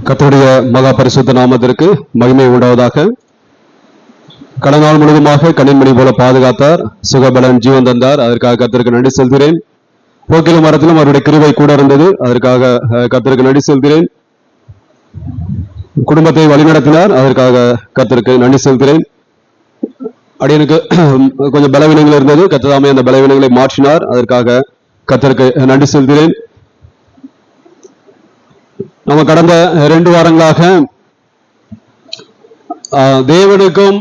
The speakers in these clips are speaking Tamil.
கர்த்தருடைய மகா பரிசுத்த நாமத்திற்கு மகிமை உண்டாவதாக. கடந்த நாள் முழுவதுமாக கண்ணின்மணி போல பாதுகாத்தார், சுகபலன் ஜீவன் தந்தார். அதற்காக கர்த்தருக்கு நன்றி செலுத்துகிறேன். போக்கிலும் மரத்திலும் அவருடைய கிருபை கூட இருந்தது. அதற்காக கர்த்தருக்கு நன்றி செலுத்துகிறேன். குடும்பத்தை வழிநடத்தினார். அதற்காக கர்த்தருக்கு நன்றி செலுத்துகிறேன். அடியனுக்கு கொஞ்சம் பலவீனங்கள் இருந்தது. கர்த்தர் அந்த பலவீனங்களை மாற்றினார். அதற்காக கர்த்தருக்கு நன்றி செலுத்துகிறேன். நம்ம கடந்த 2 வாரங்களாக தேவனுக்கும்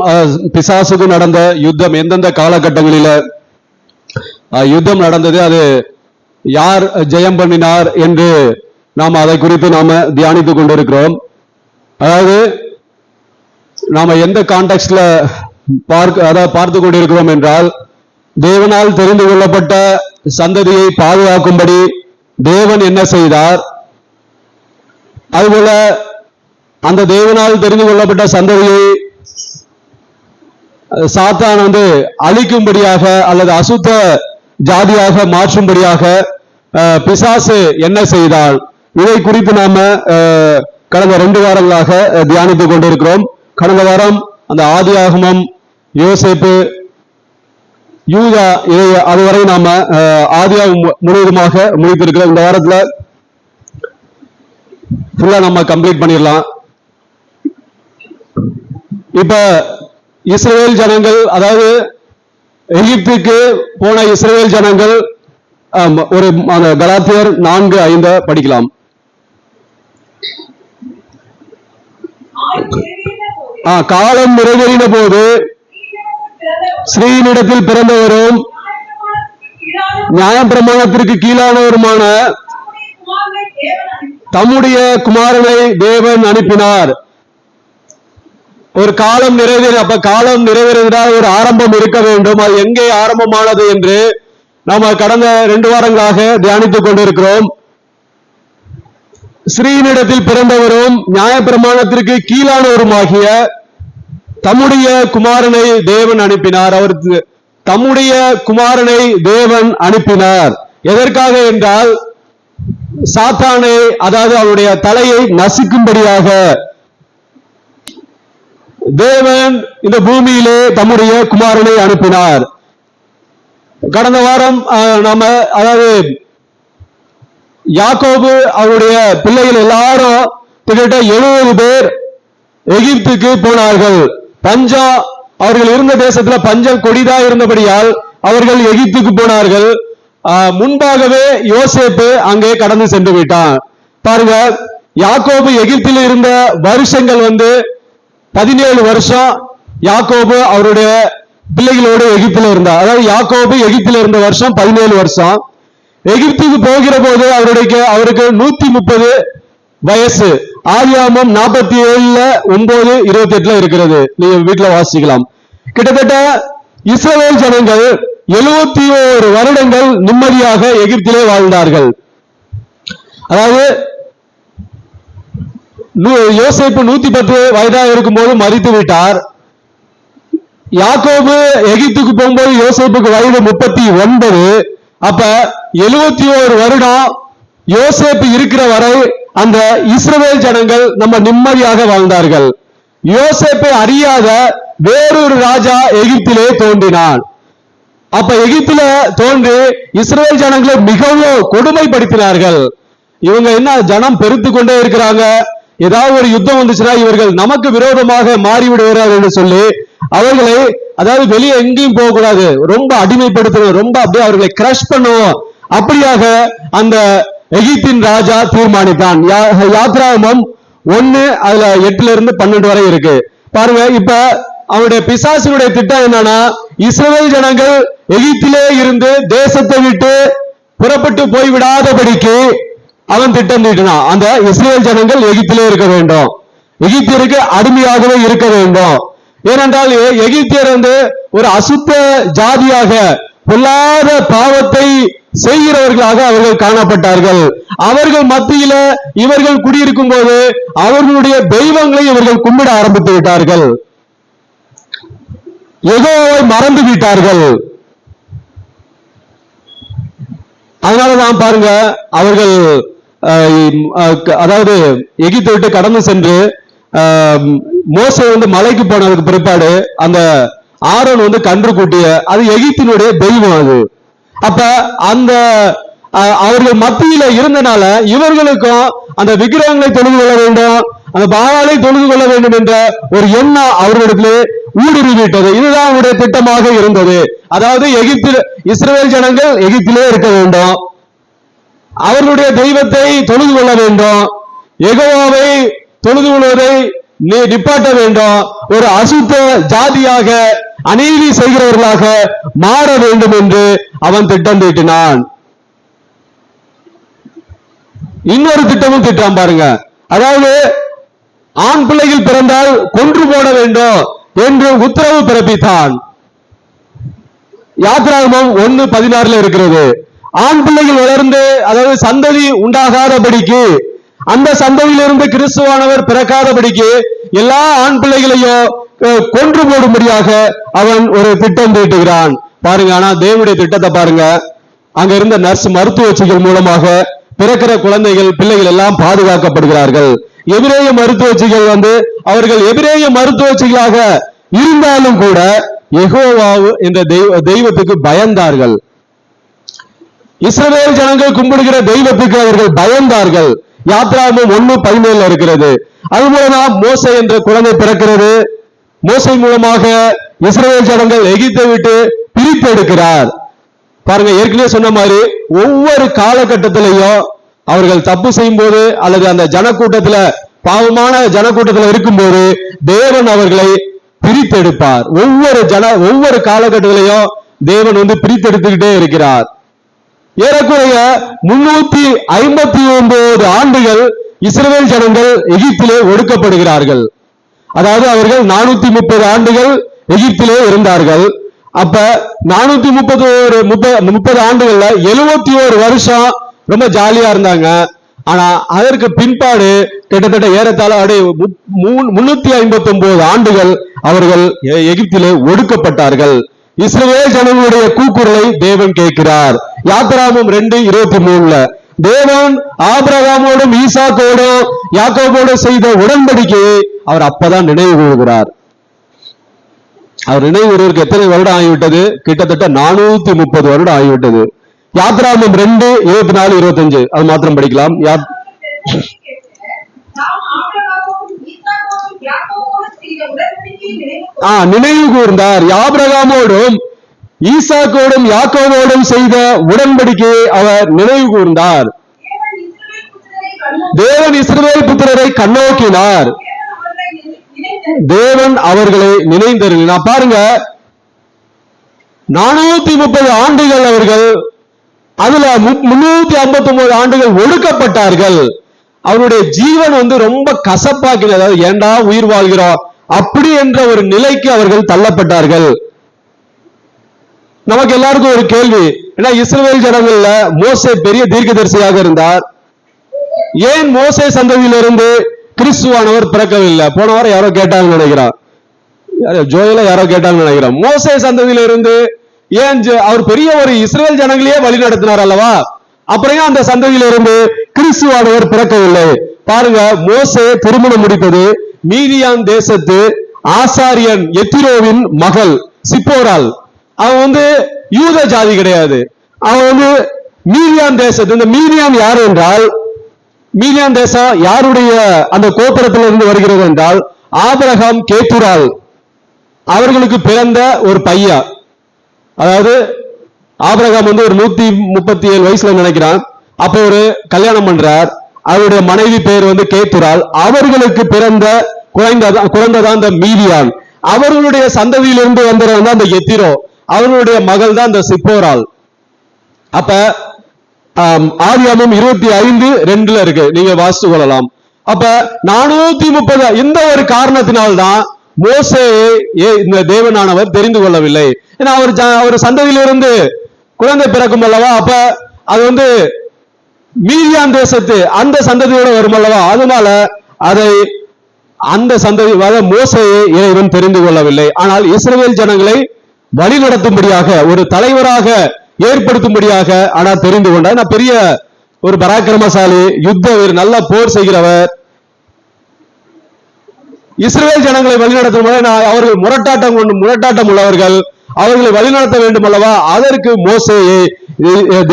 பிசாசுக்கும் நடந்த யுத்தம், எந்தெந்த காலகட்டங்களில யுத்தம் நடந்தது, அது யார் ஜெயம் பண்ணினார் என்று நாம் அதை குறித்து நாம தியானித்துக் கொண்டிருக்கிறோம். அதாவது நாம எந்த கான்டெக்ட்ல பார்த்து கொண்டிருக்கிறோம் என்றால், தேவனால் தெரிந்து கொள்ளப்பட்ட சந்ததியை பாதுகாக்கும்படி தேவன் என்ன செய்தார், அதுபோல அந்த தேவனால் தெரிந்து கொள்ளப்பட்ட சந்ததியை சாத்தான் அழிக்கும்படியாக அல்லது அசுத்த ஜாதியாக மாற்றும்படியாக பிசாசு என்ன செய்தால், இதை குறித்து நாம கடந்த 2 வாரங்களாக தியானித்துக் கொண்டிருக்கிறோம். கடந்த வாரம் அந்த ஆதியாகமம், யோசேப்பு, யூதா, இதை அதுவரை நாம ஆதியாகமம் முழுவதுமாக முடித்திருக்கிறோம். இந்த வாரத்துல ஃபுல்லா நம்ம கம்ப்ளீட் பண்ணிடலாம். இப்ப இஸ்ரவேல் ஜனங்கள், அதாவது எகிப்துக்கு போன இஸ்ரவேல் ஜனங்கள், ஒரு கலாத்தியர் 4:5 படிக்கலாம். காலம் நிறைவேறின போது ஸ்ரீனிடத்தில் பிறந்தவரும் நியாயப்பிரமாணத்திற்கு கீழானவருமான தம்முடைய குமாரனை தேவன் அனுப்பினார். ஒரு காலம் நிறைவேற, அப்ப காலம் நிறைவேறினால் ஒரு ஆரம்பம் இருக்க வேண்டும். அது எங்கே ஆரம்பமானது என்று நாம கடந்த 2 வாரங்களாக தியானித்துக் கொண்டிருக்கிறோம். ஸ்ரீனிடத்தில் பிறந்தவரும் நியாயப்பிரமாணத்திற்கு கீழானவருமாகிய தம்முடைய குமாரனை தேவன் அனுப்பினார். அவருக்கு தம்முடைய குமாரனை தேவன் அனுப்பினார். எதற்காக என்றால், சாத்தானை, அதாவது அவருடைய தலையை நசுக்கும்படியாக தேவன் இந்த பூமியிலே தம்முடைய குமாரனை அனுப்பினார். கடந்த வாரம் நாம, அதாவது யாக்கோபு அவருடைய பிள்ளைகள் எல்லாரும் கிட்டத்தட்ட 70 பேர் எகிப்துக்கு போனார்கள். பஞ்சம், அவர்கள் இருந்த தேசத்துல பஞ்சம் கொடிதா இருந்தபடியால் அவர்கள் எகிப்துக்கு போனார்கள். முன்பாகவே யோசேப்பு அங்கே கடந்து சென்று விட்டான். பாருங்க, யாக்கோபு எகிப்தில் இருந்த வருஷங்கள் 17 வருஷம் யாக்கோபு அவருடைய பிள்ளைகளோடு எகிப்தில் இருந்தார். அதாவது யாக்கோபு எகிப்தில் இருந்த வருஷம் 17 வருஷம். எகிப்துக்கு போகிற போது அவருக்கு 130 வயசு. ஆதியாகமம் 47:9-28 இருக்கிறது, நீங்க வீட்டுல வாசிக்கலாம். கிட்டத்தட்ட இஸ்ரவேல் ஜனங்கள் 71 வருடங்கள் நிம்மதியாக எகிப்திலே வாழ்ந்தார்கள். அதாவது யோசேப்பு 110 வயதாக இருக்கும்போது மரித்து விட்டார். யாக்கோபு எகிப்துக்கு போகும்போது யோசேப்புக்கு வயது 39. அப்ப 71 வருடம் யோசேப்பு இருக்கிற வரை அந்த இஸ்ரவேல் ஜனங்கள் நம்ம நிம்மதியாக வாழ்ந்தார்கள். யோசேப்பை அறியாத வேறொரு ராஜா எகிப்திலே தோன்றினான். அப்ப எகிப்தில தோன்றி இஸ்ரவேல் ஜனங்களை மிகவும் கொடுமைப்படுத்தினார்கள். இவங்க என்ன, ஜனம் பெருத்து கொண்டே இருக்கிறாங்க, ஏதாவது ஒரு யுத்தம் வந்துச்சுன்னா இவர்கள் நமக்கு விரோதமாக மாறிவிடுகிறார்கள் என்று சொல்லி அவர்களை, அதாவது வெளியே எங்கேயும் போக கூடாது, ரொம்ப அடிமைப்படுத்தணும், ரொம்ப அப்படியே அவர்களை கிரஷ் பண்ணுவோம், அப்படியாக அந்த எகிப்தின் ராஜா தீர்மானித்தான். யாத்ராகமம் 1:8-12 வரை இருக்கு பாருங்க. இப்ப அவருடைய பிசாசுடைய திட்டம் என்னன்னா, இஸ்ரவேல் ஜனங்கள் எகிப்திலே இருந்து தேசத்தை விட்டு புறப்பட்டு போய்விடாதபடிக்கு அவன் திட்டம் தீட்டினான். அந்த இஸ்ரவேல் ஜனங்கள் எகிப்திலே இருக்க வேண்டும், எகிப்தியருக்கு அடிமையாகவே இருக்க வேண்டும். ஏனென்றால் எகிப்தியர் ஒரு அசுத்த ஜாதியாக, பொல்லாத பாவத்தை செய்கிறவர்களாக அவர்கள் காணப்பட்டார்கள். அவர்கள் மத்தியில இவர்கள் குடியிருக்கும் போது அவர்களுடைய தெய்வங்களை இவர்கள் கும்பிட ஆரம்பித்து விட்டார்கள், யெகோவாவை மறந்து விட்டார்கள். அதனாலதான் பாருங்க, அவர்கள் அதாவது எகிப்தை விட்டு கடந்து சென்று மோசே வந்து மலைக்கு போனதுக்கு பிற்பாடு அந்த ஆரோன் வந்து கன்று கூட்டிய அது எகிப்தினுடைய தெய்வம் அது. அப்ப அந்த அவர்கள் மத்தியில இருந்தனால இவர்களுக்கும் அந்த விக்கிரகங்களை தொழுது கொள்ள வேண்டும், அந்த பாகாலை தொழுது கொள்ள வேண்டும் என்ற ஒரு எண்ணம் அவர்களிடத்திலே ஊடுருவிட்டது. இதுதான் அவருடைய திட்டமாக இருந்தது. அதாவது எகிப்தில் இஸ்ரவேல் ஜனங்கள் எகிப்திலே இருக்க வேண்டும், அவர்களுடைய தெய்வத்தை தொழுது கொள்ள வேண்டும், யெகோவாவை தொழுது கொள்வதை நிப்பாட்ட வேண்டும், ஒரு அசுத்த ஜாதியாக அநீதி செய்கிறவர்களாக மாற வேண்டும் என்று அவன் திட்டம் தீட்டினான். இன்னொரு திட்டமும் திட்டம் பாருங்க. அதாவது ஆண் பிள்ளைகள் பிறந்தால் கொன்று போட வேண்டும் என்று உத்தரவு பிறப்பித்தான். யாத்திராகமம் 1:16 இருக்கிறது. ஆண் பிள்ளைகள் வளர்ந்து அதாவது சந்ததி உண்டாகாதபடிக்கு, அந்த சந்ததியிலிருந்து கிறிஸ்துவானவர் பிறக்காதபடிக்கு எல்லா ஆண் பிள்ளைகளையும் கொன்று போடும்படியாக அவன் ஒரு திட்டம் தீட்டுகிறான் பாருங்க. ஆனா தேவனுடைய திட்டத்தை பாருங்க. அங்க இருந்த நர்ஸ் மருத்துவச்சிகள் மூலமாக பிறக்கிற குழந்தைகள் பிள்ளைகள் எல்லாம் பாதுகாக்கப்படுகிறார்கள். எபிரேய மருத்துவச்சிகள் வந்து அவர்கள் எபிரேய மருத்துவச்சிகளாக இருந்தாலும் கூட யெகோவா என்ற தெய்வத்துக்கு பயந்தார்கள். இஸ்ரவேல் ஜனங்கள் கும்பிடுகிற தெய்வத்துக்கு அவர்கள் பயந்தார்கள். யாத்திராகமம் 1:17 இருக்கிறது. அது மூலமா மோசே என்ற குழந்தை பிறக்கிறது. மோசே மூலமாக இஸ்ரவேல் ஜனங்கள் எகிப்தை விட்டு பிரித்து எடுக்கிறார். பாருங்க, ஏற்கனவே சொன்ன மாதிரி ஒவ்வொரு காலகட்டத்திலையும் அவர்கள் தப்பு செய்யும் போது அல்லது அந்த ஜனக்கூட்டத்துல பாவமான ஜனக்கூட்டத்தில் இருக்கும்போது தேவன் அவர்களை பிரித்தெடுப்பார். ஒவ்வொரு காலகட்டத்திலையும் தேவன் வந்து பிரித்தெடுத்துக்கிட்டே இருக்கிறார். ஏறக்குறைய 359 ஆண்டுகள் இஸ்ரவேல் ஜனங்கள் எகிப்திலே ஒடுக்கப்படுகிறார்கள். அதாவது அவர்கள் 430 ஆண்டுகள் எகிப்திலே இருந்தார்கள். அப்ப 430 ஆண்டுகள்ல 71 வருஷம் ரொம்ப ஜாலியா இருந்தாங்க. ஆனா அதற்கு பின்பாடு கிட்டத்தட்ட ஏறத்தாழ 359 ஆண்டுகள் அவர்கள் எகிப்திலே ஒடுக்கப்பட்டார்கள். இஸ்ரவேல் ஜனங்களுடைய கூக்குரலை தேவன் கேட்கிறார். யாத்திராகமம் 2:23 தேவன் ஆபிரகாமோடும் ஈசாக்கோடும் யாக்கோபோடும் செய்த உடன்படிக்கையை அவர் அப்பதான் நினைவு கூறுகிறார். அவர் நினைவு கூறுவதற்கு எத்தனை வருடம் ஆகிவிட்டது? கிட்டத்தட்ட 430 வருடம் ஆகிவிட்டது. யாத்திராகமம் 2:24-25 அது மாத்திரம் படிக்கலாம். நினைவு கூர்ந்தார். ஆபிரகாமோடும் ஈசாக்கோடும் யாக்கோபோடும் செய்த உடன்படிக்கையை அவர் நினைவு கூர்ந்தார். தேவன் இஸ்ரவேல் புத்திரரை கண்ணோக்கினார். தேவன் அவர்களை நினைந்திருந்தார். பாருங்க, 430 ஆண்டுகள் அவர்கள், அதுல 359 ஆண்டுகள் ஒடுக்கப்பட்டார்கள். அவருடைய ஜீவன் வந்து ரொம்ப கசப்பாக்கினது. அதாவது ஏண்டா உயிர் வாழ்கிறோம் அப்படி என்ற ஒரு நிலைக்கு அவர்கள் தள்ளப்பட்டார்கள். நமக்கு எல்லாருக்கும் ஒரு கேள்வி, ஏன்னா இஸ்ரவேல் ஜனங்கள்ல மோசே பெரிய தீர்க்கதரிசியாக இருந்தார். ஏன் மோசே சந்ததியிலிருந்து கிறிஸ்துவானவர் பிறக்கவில்லை? போன வாரம் யாரோ கேட்டாங்க நினைக்கிறான், ஜோயில யாரோ கேட்டாங்க நினைக்கிறோம். மோசே சந்ததியிலிருந்து ஏன் அவர் பெரிய ஒரு இஸ்ரவேல் ஜனங்களையே வழி நடத்தினார் அல்லவா? அப்புறம் அந்த சந்ததியிலிருந்து கிறிஸ்துவானவர் பிறக்கவில்லை. பாருங்க, மோசே திருமணம் முடித்தது மீதியான் தேசத்து ஆசாரியன் எத்திரோவின் மகள் சிப்போரால். அவன் வந்து யூத ஜாதி கிடையாது, அவன் வந்து மீதியான் தேசத்து. இந்த மீதியான் யார் என்றால், மீதியான் தேசம் யாருடைய அந்த கோத்திரத்திலிருந்து வருகிறது என்றால் ஆபிரகாம் கேத்துரால் அவர்களுக்கு பிறந்த ஒரு பையன். அதாவது ஆபிரகாம் வந்து ஒரு 137 வயசுல நினைக்கிறான். அப்ப ஒரு கல்யாணம் பண்றார். அவருடைய மனைவி பேர் வந்து கேத்துரால். அவர்களுக்கு பிறந்த குழந்தைதான் இந்த மீதியான். அவர்களுடைய சந்ததியிலிருந்து வந்தவன் தான் அந்த எத்திரோ. அவர்களுடைய மகள் தான் இந்த சிப்போரால். அப்ப ஆதியாகமம் 25:2 இருக்கு, நீங்க வாசித்து கொள்ளலாம். அப்ப 430 இந்த ஒரு காரணத்தினால்தான் மோசேயை இந்த தேவனானவர் தெரிந்து கொள்ளவில்லை. ஏன்னா அவர் சந்ததியிலிருந்து குழந்தை பிறக்கும் அல்லவா? அப்ப அது வந்து மீதியான் தேசத்து அந்த சந்ததியோட வரும் அல்லவா? அதனால அதை அந்த சந்ததி மோசேயை இறைவன் தெரிந்து கொள்ளவில்லை. ஆனால் இஸ்ரவேல் ஜனங்களை வழிநடத்தும்படியாக ஒரு தலைவராக ஏற்படுத்தும்படியாக ஆனா தெரிந்து கொண்டார். பெரிய ஒரு பராக்கிரமசாலி, யுத்த வீரர், நல்ல போர் செய்கிறவர். இஸ்ரவேல் ஜனங்களை வழிநடத்தும் போது அவர்கள் முரட்டாட்டம் உள்ளவர்கள், அவர்களை வழிநடத்த வேண்டும் அல்லவா? அதற்கு மோசேயை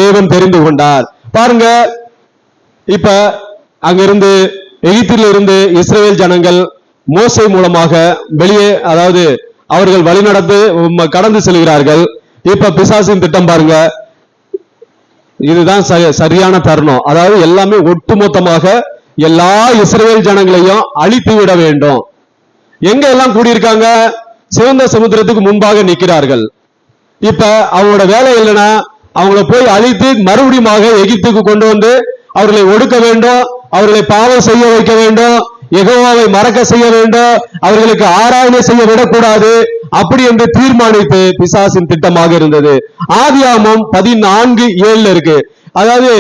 தேவன் தெரிந்து கொண்டார். பாருங்க, இப்ப அங்கிருந்து எகிப்தில் இருந்து இஸ்ரவேல் ஜனங்கள் மோசே மூலமாக வெளியே, அதாவது அவர்கள் வழிநடத்து கடந்து செல்கிறார்கள். இப்ப பிசாசின் திட்டம் பாருங்க, இதுதான் சரியான தருணம். அதாவது எல்லாமே ஒட்டுமொத்தமாக எல்லா இஸ்ரவேல் ஜனங்களையும் அழித்து விட வேண்டும். எங்க எல்லாம் கூடியிருக்காங்க? சிவந்த சமுத்திரத்துக்கு முன்பாக நிற்கிறார்கள். இப்ப அவங்களோட வேலை இல்லைன்னா அவங்கள போய் அழித்து மறுபடியும் எகிப்துக்கு கொண்டு வந்து அவர்களை ஒடுக்க வேண்டும், அவர்களை பாவம் செய்ய வைக்க வேண்டும், யெகோவாவை மறக்க செய்ய வேண்டும், அவர்களுக்கு ஆராதனை செய்ய விடக்கூடாது, அப்படி என்று தீர்மானித்து பிசாசின் திட்டமாக இருந்தது. ஆதியாகமம் 14:7 இருக்கு. அதாவது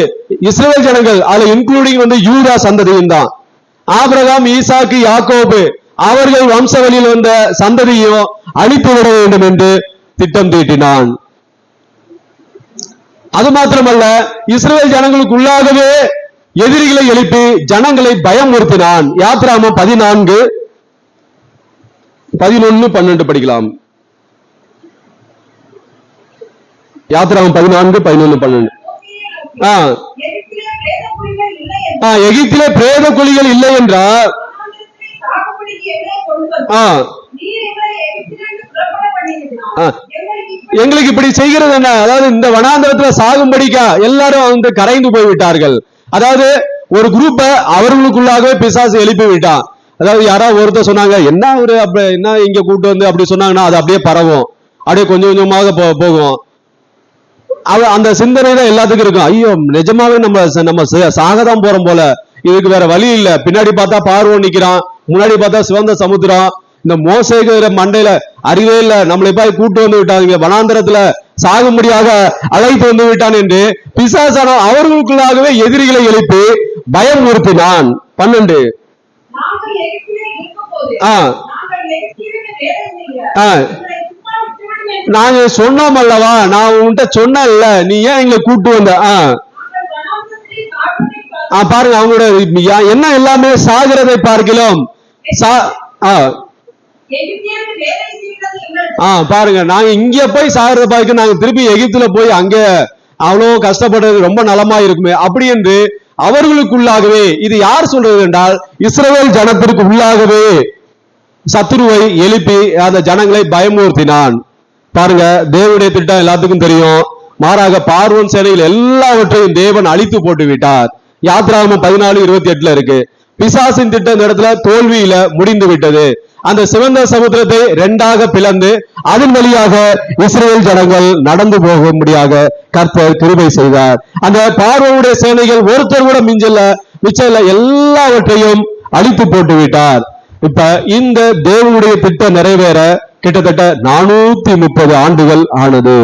இஸ்ரவேல் ஜனங்கள், அதுல இன்க்ளூடிங் யூதா சந்ததியும் தான். ஆபிரகாம், ஈசாக்கு, யாக்கோபு அவர்கள் வம்சவழியில் வந்த சந்ததியும் அழித்து விட வேண்டும் என்று திட்டம் தீட்டினான். அது மாத்திரமல்ல, இஸ்ரவேல் ஜனங்களுக்கு உள்ளாகவே எதிரிகளை எழுப்பி ஜனங்களை பயமுறுத்தினான். யாத்திராகமம் 14:11-12 படிக்கலாம். யாத்திராகமம் 14:11-12. எகிப்திலே பிரேத குழிகள் இல்லை என்றால் எங்களுக்கு இப்படி செய்கிறது என்ன? அதாவது இந்த வனாந்தரத்துல சாகும்படிக்கா எல்லாரும் கரைந்து போய்விட்டார்கள். அதாவது ஒரு குரூப்ப அவர்களுக்குள்ளாகவே பிசாசு எழுப்பி விட்டான். அதாவது யாராவது ஒருத்தர் சொன்னாங்க, என்ன ஒரு என்ன இங்க கூட்டு வந்து அப்படி சொன்னாங்கன்னா அது அப்படியே பரவும், அப்படியே கொஞ்சம் கொஞ்சமாக போகும். அந்த சிந்தனை தான் எல்லாத்துக்கும் இருக்கும். ஐயோ, நிஜமாவே நம்ம சாகதான் போறோம் போல, இதுக்கு வேற வழி இல்ல. பின்னாடி பார்த்தா பார்வோன் நிக்கிறான், முன்னாடி பார்த்தா சிவந்த சமுத்திரம், இந்த மோசேக்கு மண்டையில அறிவே இல்ல, நம்மளை போய் கூட்டு வந்து விட்டாங்க, வனாந்தரத்துல சாகும்படியாக அழைத்து வந்து விட்டான் என்று பிசாசான அவர்களுக்குள்ளாகவே எதிரிகளை எழுப்பி பயம் உறுத்தினான். 12. நாங்க சொன்னோம் அல்லவா, நான் உன்கிட்ட சொன்னேன்ல, நீ ஏன் இங்க கூட்டு வந்த? பாருங்க, அவங்களோட என்ன எல்லாமே சாகிறதை பார்க்கலாம். பாருங்க, நாங்க இங்க போய் சாகிறத பார்க்க, நாங்க திருப்பி எகிப்துல போய் அங்க அவ்வளவு கஷ்டப்படுறது ரொம்ப நலமா இருக்குமே அப்படி என்று அவர்களுக்குள்ளாகவே. இது யார் சொல்றது என்றால், இஸ்ரவேல் ஜனத்திற்கு உள்ளாகவே சத்துருவை எழுப்பி அந்த ஜனங்களை பயமுறுத்தினான். பாருங்க, தேவனுடைய திட்டம் எல்லாத்துக்கும் தெரியும். மாறாக பார்வோன் சேனையில் எல்லாவற்றையும் தேவன் அழித்து போட்டு விட்டார். யாத்திராகமம் 14:28 இருக்கு. பிசாசின் திட்டம் இந்த இடத்துல தோல்வியில முடிந்து விட்டது. அந்த சிவந்த சமுத்திரத்தை 2ஆக பிளந்து அதன் வழியாக இஸ்ரவேல் ஜனங்கள் நடந்து போகும்படியாக கர்த்தர் கிருபை செய்தார். அந்த பார்வோனுடைய சேனைகள் ஒருத்தர் கூட மிச்சல எல்லாவற்றையும் அழித்து போட்டு விட்டார். இப்ப இந்த தேவனுடைய திட்டம் நிறைவேற கிட்டத்தட்ட 430 ஆண்டுகள் ஆனது.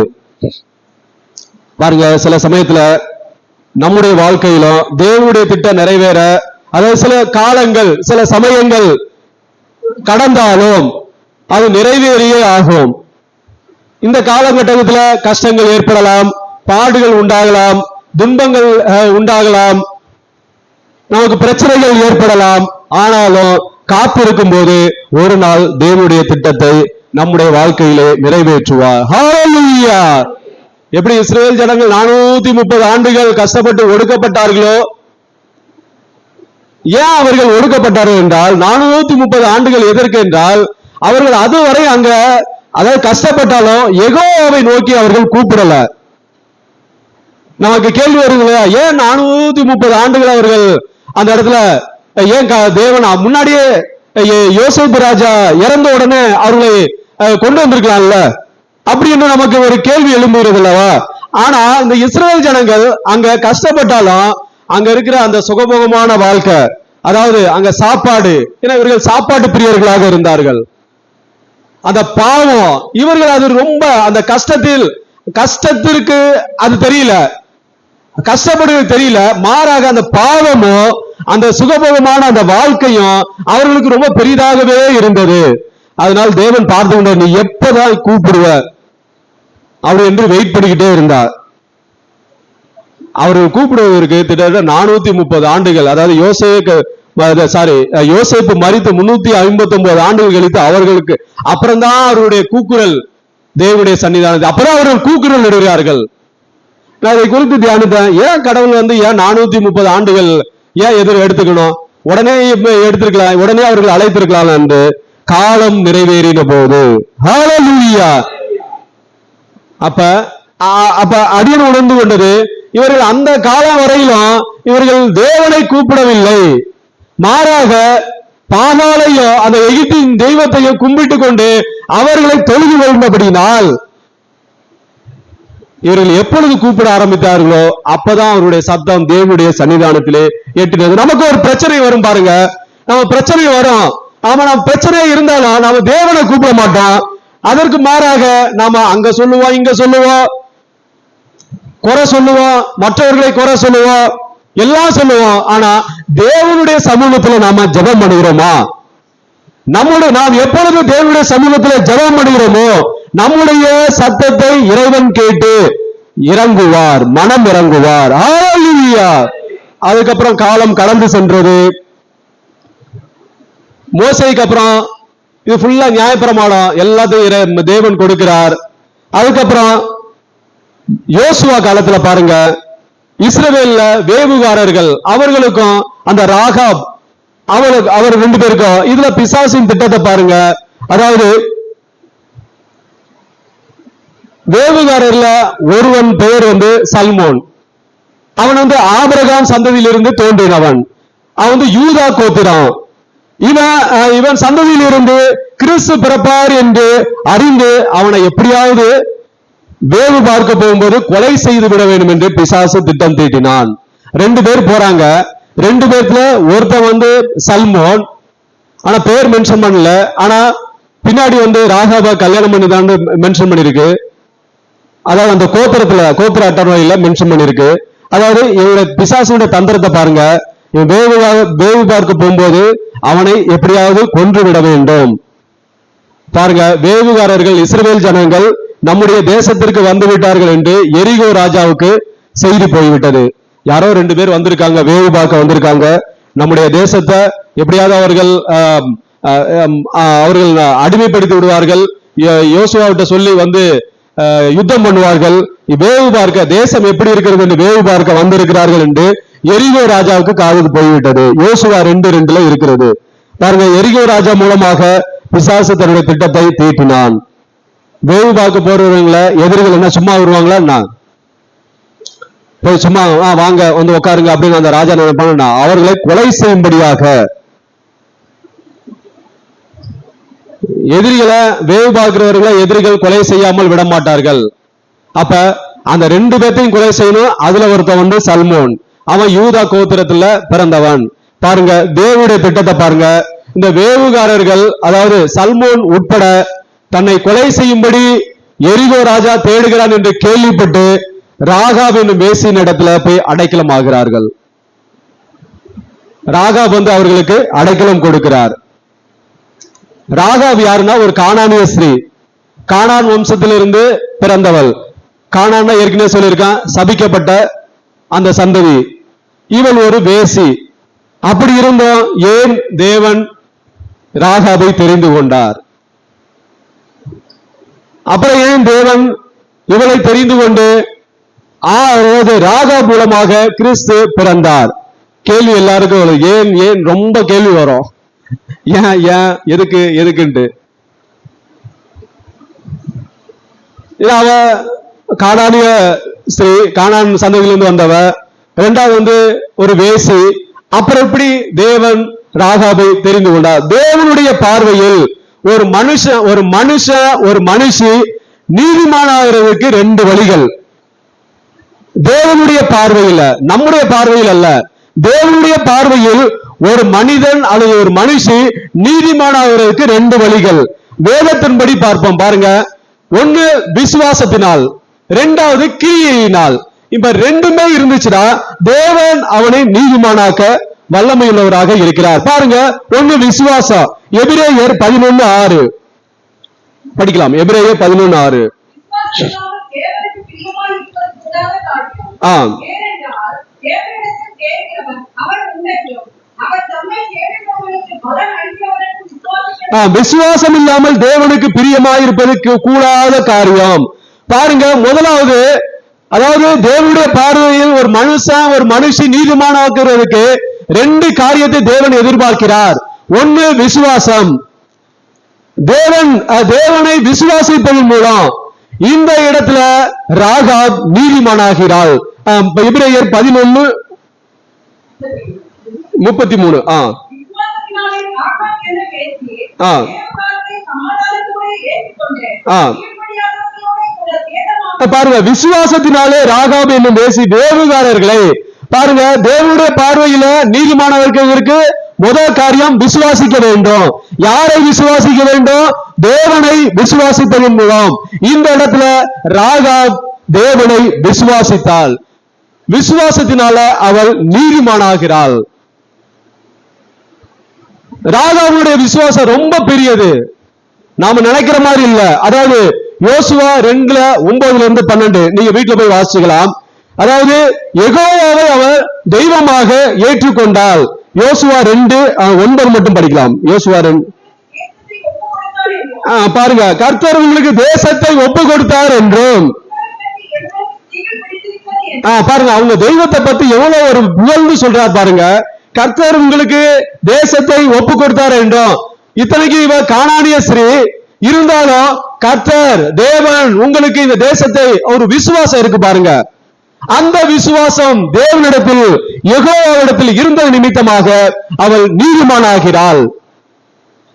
பாருங்க, சில சமயத்துல நம்முடைய வாழ்க்கையிலும் தேவனுடைய திட்டம் நிறைவேற, அதாவது சில காலங்கள் சில சமயங்கள் கடந்தாலும் அது நிறைவேறியே ஆகும். இந்த காலகட்டத்தில் கஷ்டங்கள் ஏற்படலாம், பாடுகள் உண்டாகலாம், துன்பங்கள் உண்டாகலாம், நமக்கு பிரச்சனைகள் ஏற்படலாம். ஆனாலும் காத்திருக்கும் போது ஒரு நாள் தேவனுடைய திட்டத்தை நம்முடைய வாழ்க்கையிலே நிறைவேற்றுவார். ஹல்லேலூயா! எப்படி இஸ்ரவேல் ஜனங்கள் 430 ஆண்டுகள் கஷ்டப்பட்டு ஒடுக்கப்பட்டார்களோ, ஏன் அவர்கள் ஒடுக்கப்பட்டார்கள் என்றால் 430 ஆண்டுகள் எதற்கு என்றால், அவர்கள் அதுவரை அங்க அதாவது கஷ்டப்பட்டாலும் யெகோவாவை நோக்கி அவர்கள் கூப்பிடல. நமக்கு கேள்வி வருங்களா, ஏன் 430 ஆண்டுகள் அவர்கள் அந்த இடத்துல ஏன் தேவன் முன்னாடியே யோசேப்பு ராஜா இறந்த உடனே அவர்களை கொண்டு வந்திருக்கலாம்ல அப்படின்னு நமக்கு ஒரு கேள்வி எழும்புகிறது அல்லவா? ஆனா இந்த இஸ்ரவேல் ஜனங்கள் அங்க கஷ்டப்பட்டாலும் அங்க இருக்கிற அந்த சுகபோகமான வாழ்க்கை, அதாவது அங்க சாப்பாடு, ஏன்னா இவர்கள் சாப்பாட்டு பிரியர்களாக இருந்தார்கள். அந்த பாவம் இவர்கள் அது ரொம்ப அந்த கஷ்டத்திற்கு அது தெரியல, கஷ்டப்படுவது தெரியல. மாறாக அந்த பாவமும் அந்த சுகபோகமான அந்த வாழ்க்கையும் அவர்களுக்கு ரொம்ப பெரிதாகவே இருந்தது. அதனால் தேவன் பார்த்து கொண்ட, நீ எப்பதான் கூப்பிடுவ அப்படி என்று வெயிட் பண்ணிக்கிட்டே இருந்தார். அவர்கள் கூப்பிடுவதற்கு கிட்டத்தட்ட 430 ஆண்டுகள், அதாவது யோசேப்பு மரித்து 359 ஆண்டுகள் கழித்து அவர்களுக்கு அப்புறம்தான் அவருடைய கூக்குரல் தேவனுடைய சன்னிதானத்தில் அப்புறம் அவர்கள் கூக்குரல் இடுகிறார்கள். நான் இதை குறித்து தியானித்தேன். ஏன் கடவுள் ஏன் 430 ஆண்டுகள் ஏன் எடுத்துக்கணும்? உடனே எடுத்திருக்கலாம், உடனே அவர்கள் அழைத்திருக்கலாம் என்று காலம் நிறைவேறின போது. ஹல்லேலூயா. அப்ப அடியன் உணர்ந்து கொண்டது, இவர்கள் அந்த காலம் வரையிலும் இவர்கள் தேவனை கூப்பிடவில்லை, மாறாக பாகாலையோ அந்த எகிப்தின் தெய்வத்தையும் கும்பிட்டு கொண்டு அவர்களை தொழுது கொண்டபடினால் இவர்கள் எப்பொழுது கூப்பிட ஆரம்பித்தார்களோ அப்பதான் அவருடைய சத்தம் தேவனுடைய சன்னிதானத்திலே எட்டினது. நமக்கு ஒரு பிரச்சனை வரும் பாருங்க, நம்ம பிரச்சனை வரும். ஆமா, நம்ம பிரச்சனை இருந்தாலும் நாம தேவனை கூப்பிட மாட்டோம். அதற்கு மாறாக நாம அங்க சொல்லுவோம், இங்க சொல்லுவோம், குறை சொல்லுவோம், மற்றவர்களை குறை சொல்லுவோம், எல்லாம் சொல்லுவோம். ஆனா தேவனுடைய சமூகத்துல நாம ஜெபம் பண்ணுகிறோமா? நாம் எப்பொழுது தேவனுடைய சமூகத்தில் ஜெபம் பண்ணுகிறோமோ நம்முடைய சத்தத்தை இறைவன் கேட்டு இறங்குவார், மனம் இறங்குவார். ஹல்லேலூயா. அதுக்கப்புறம் காலம் கடந்து சென்றது. மோசேக்கு அப்புறம் இது ஃபுல்லா நியாயப்பிரமாணம் எல்லாத்தையும் தேவன் கொடுக்கிறார். அதுக்கப்புறம் யோசுவா காலத்துல பாருங்க, இஸ்ரவேல்ல வேவுகாரர்கள் அவர்களுக்கும் அந்த ராகாப் அவர் 2 பேருக்கும் இதுல பிசாசின் திட்டத்தை பாருங்க. அதாவது வேவுகாரர்ல ஒருவன் பெயர் சல்மோன். அவன் ஆபிரகாம் சந்ததியிலிருந்து தோன்றினவன். அவன் யூதா கோத்திரம். இவன் சந்ததியிலிருந்து கிறிஸ்து பிறப்பார் என்று அறிந்து அவனை எப்படியாவது வேவு பார்க்க போகும்போது கொலை செய்து விட வேண்டும் என்று பிசாசு திட்டம் தீட்டினான். 2 பேர் போறாங்க. 2 பேர்ல ஒருத்தன் சல்மோன், ஆனா பேர் மென்ஷன் பண்ணல. ஆனா பின்னாடி ராகாபா கல்யாணம் பண்ணிதான் மென்ஷன் பண்ணிருக்கு. அதாவது அந்த கோத்திர அட்டவணையில மென்ஷன் பண்ணிருக்கு. அதாவது இவருடைய பிசாசுடைய தந்திரத்தை பாருங்க. இவன் வேவு பார்க்க போகும்போது அவனை எப்படியாவது கொன்று விட வேண்டும். பாருங்க, வேவுகாரர்கள் இஸ்ரவேல் ஜனங்கள் நம்முடைய தேசத்திற்கு வந்து விட்டார்கள் என்று எரிகோ ராஜாவுக்கு செய்தி போய்விட்டது. யாரோ 2 பேர் வந்திருக்காங்க, வேவு பார்க்க வந்திருக்காங்க. நம்முடைய தேசத்தை எப்படியாவது அவர்கள் அடிமைப்படுத்தி விடுவார்கள், யோசுவாவிட்ட சொல்லி யுத்தம் பண்ணுவார்கள், வேவு பார்க்க தேசம் எப்படி இருக்கிறது என்று வேவு பார்க்க வந்திருக்கிறார்கள் என்று எரிகோ ராஜாவுக்கு காது போய்விட்டது. யோசுவா 2:2 இருக்கிறது. பாருங்க, எரிகோ ராஜா மூலமாக பிசாசு தன்னுடைய திட்டத்தை தீட்டினான். வேவு பார்க்க போறவங்களை எதிரிகள் என்ன சும்மா வருவாங்களா? போய் சும்மா வாங்க உட்காருங்க அப்படின்னு அந்த ராஜா நினைப்பான அவர்களை கொலை செய்யும்படியாக எதிரிகளை வேவு பார்க்கிறவர்களை எதிரிகள் கொலை செய்யாமல் விட மாட்டார்கள். அப்ப அந்த 2 பேர்த்தையும் கொலை செய்யணும். அதுல ஒருத்தன் சல்மோன், அவன் யூதா கோத்திரத்துல பிறந்தவன். பாருங்க தேவனுடைய திட்டத்தை பாருங்க. இந்த வேவுகாரர்கள் அதாவது சல்மோன் உட்பட தன்னை கொலை செய்யும்படி எரிகோ ராஜா தேடுகிறான் என்று கேள்விப்பட்டு ராகாப் என்னும் வேசியின் இடத்துல போய் அடைக்கலம் ஆகிறார்கள். ராகாப் அவர்களுக்கு அடைக்கலம் கொடுக்கிறார். ராகாப் யாருன்னா ஒரு கானானிய ஸ்திரீ, கானான் வம்சத்திலிருந்து பிறந்தவள். கானான் ஏற்கனவே சொல்லியிருக்கான், சபிக்கப்பட்ட அந்த சந்ததி. இவள் ஒரு வேசி. அப்படி இருந்தோம் ஏன் தேவன் ராகாபை தெரிந்து கொண்டார்? அப்புறம் ஏன் தேவன் இவளை தெரிந்து கொண்டு ராகாப் மூலமாக கிறிஸ்து பிறந்தார்? கேள்வி எல்லாருக்கும் ஏன் ஏன் ரொம்ப கேள்வி வரும். ஏன் ஏன் எதுக்குன்ட்டு. அவ கானானிய ஸ்ரீ, கானான் சந்ததியிலிருந்து வந்தவ. 2வது ஒரு வேசி. அப்புறம் எப்படி தேவன் ராகாபை தெரிந்து கொண்டார்? தேவனுடைய பார்வையில் ஒரு மனுஷி நீதிமானாகிறதுக்கு 2 வழிகள். தேவனுடைய பார்வையில், நம்முடைய பார்வையில் அல்ல. தேவனுடைய பார்வையில் ஒரு மனிதன் அல்லது ஒரு மனுஷி நீதிமானாகிறதுக்கு 2 வழிகள். வேதத்தின்படி பார்ப்போம் பாருங்க. 1 விசுவாசத்தினால், 2வது கிரியையினால். இப்ப 2மே இருந்துச்சுன்னா தேவன் அவனை நீதிமானாக்க வல்லமையுள்ளவராக இருக்கிறார். பாருங்க, 1 விசுவாசம். எபிரேயர் 11:6 படிக்கலாம். எபிரேயர் 11:6. தேவனிடத்தில் கேட்கிறவர் அவர் உண்டென்றும் அவர் தம்மை தேடுகிறவர்களுக்கு பலன் அளிக்கிறவருக்கு விசுவாசம் இல்லாமல் தேவனுக்கு பிரியமாயிருப்பதற்கு கூடாத காரியம். பாருங்க, முதலாவது, அதாவது தேவனுடைய பார்வையில் ஒரு மனுஷன் ஒரு மனுஷி நீதிமானாக்குறதுக்கு ரெண்டு காரியத்தை தேவன் எதிர்பார்க்கிறார். ஒன்னு விசுவாசம். தேவனை விசுவாசிப்பதன் மூலம் இந்த இடத்துல ராகாப் நீதிமானாகிறாள். எபிரேயர் 11:33. பாருங்க, விசுவாசத்தினாலே ராகாப் என்னும் பேசி வேவுகாரர்களை, பாருங்க, தேவனுடைய பார்வையில நீதிமானவர்களுக்கு முதல் காரியம் விசுவாசிக்க வேண்டும். யாரை விசுவாசிக்க வேண்டும்? தேவனை விசுவாசிப்பதன் மூலம். இந்த இடத்துல ராகாப் தேவனை விசுவாசித்தாள். விசுவாசத்தினால அவள் நீதிமானாகிறாள். ராகாவுடைய விசுவாசம் ரொம்ப பெரியது, நாம நினைக்கிற மாதிரி இல்ல. அதாவது யோசுவா 2:9-12 நீங்க வீட்டுல போய் வாசிக்கலாம். அதாவது யெகோவாவை அவர் தெய்வமாக ஏற்றுக்கொண்டால். யோசுவா 2:9 மட்டும் படிக்கலாம். யோசுவா 2 பாருங்க, கர்த்தர் உங்களுக்கு தேசத்தை ஒப்பு கொடுத்தார் என்றும். பாருங்க, அவங்க தெய்வத்தை பத்தி எவ்வளவு ஒரு புகழ்ந்து சொல்றார் பாருங்க. கர்த்தர் உங்களுக்கு தேசத்தை ஒப்பு கொடுத்தார் என்றும். இத்தனைக்கு இவ கானானிய ஸ்ரீ இருந்தாலும் கர்த்தர் தேவன் உங்களுக்கு இந்த தேசத்தை, ஒரு விசுவாசம் இருக்கு பாருங்க. அந்த விசுவாசம் தேவனிடத்தில் யெகோவாவிடத்தில் இருந்த நிமித்தமாக அவள் நீதிமானாகிறாள்.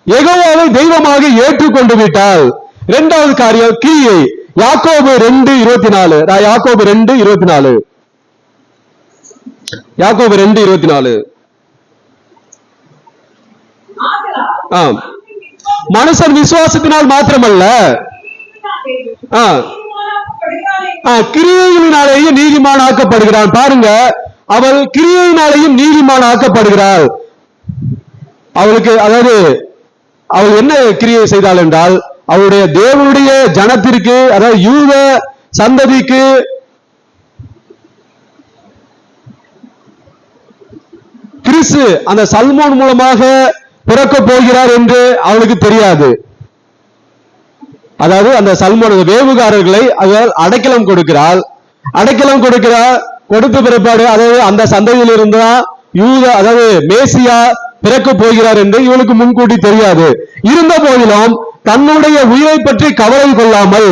யெகோவாவை தெய்வமாக ஏற்றுக்கொண்டு விட்டாள். இரண்டாவது காரியம் கிரியை. யாக்கோபு 2:24. யாக்கோபு 2:24. யாக்கோபு 2:24. மனுஷன் விசுவாசத்தினால் மாத்திரமல்ல கிரியையினாலேயும் நீதிமானாக்கப்படுகிறான். பாருங்க, அவள் கிரியையினாலேயும் நீதிமானாக்கப்படுகிறாள். அவளுக்கு, அதாவது அவள் என்ன கிரியை செய்தாள் என்றால், அவருடைய தேவனுடைய ஜனத்திற்கு, அதாவது யூத சந்ததிக்கு கிறிஸ்து அந்த சல்மோன் மூலமாக பிறக்க போகிறார் என்று அவளுக்கு தெரியாது. அதாவது அந்த சல்மோன் வேவுகாரர்களை அவள் அடைக்கலம் கொடுக்கிறாள். அடைக்கலம் கொடுத்த பிற்பாடு, அதாவது அந்த சந்ததியில் இருந்தா யூத, அதாவது மேசியா பிறக்க போகிறார் என்று இவளுக்கு முன்கூட்டி தெரியாது. இருந்த போதிலும் தன்னுடைய உயிரை பற்றி கவலை கொள்ளாமல்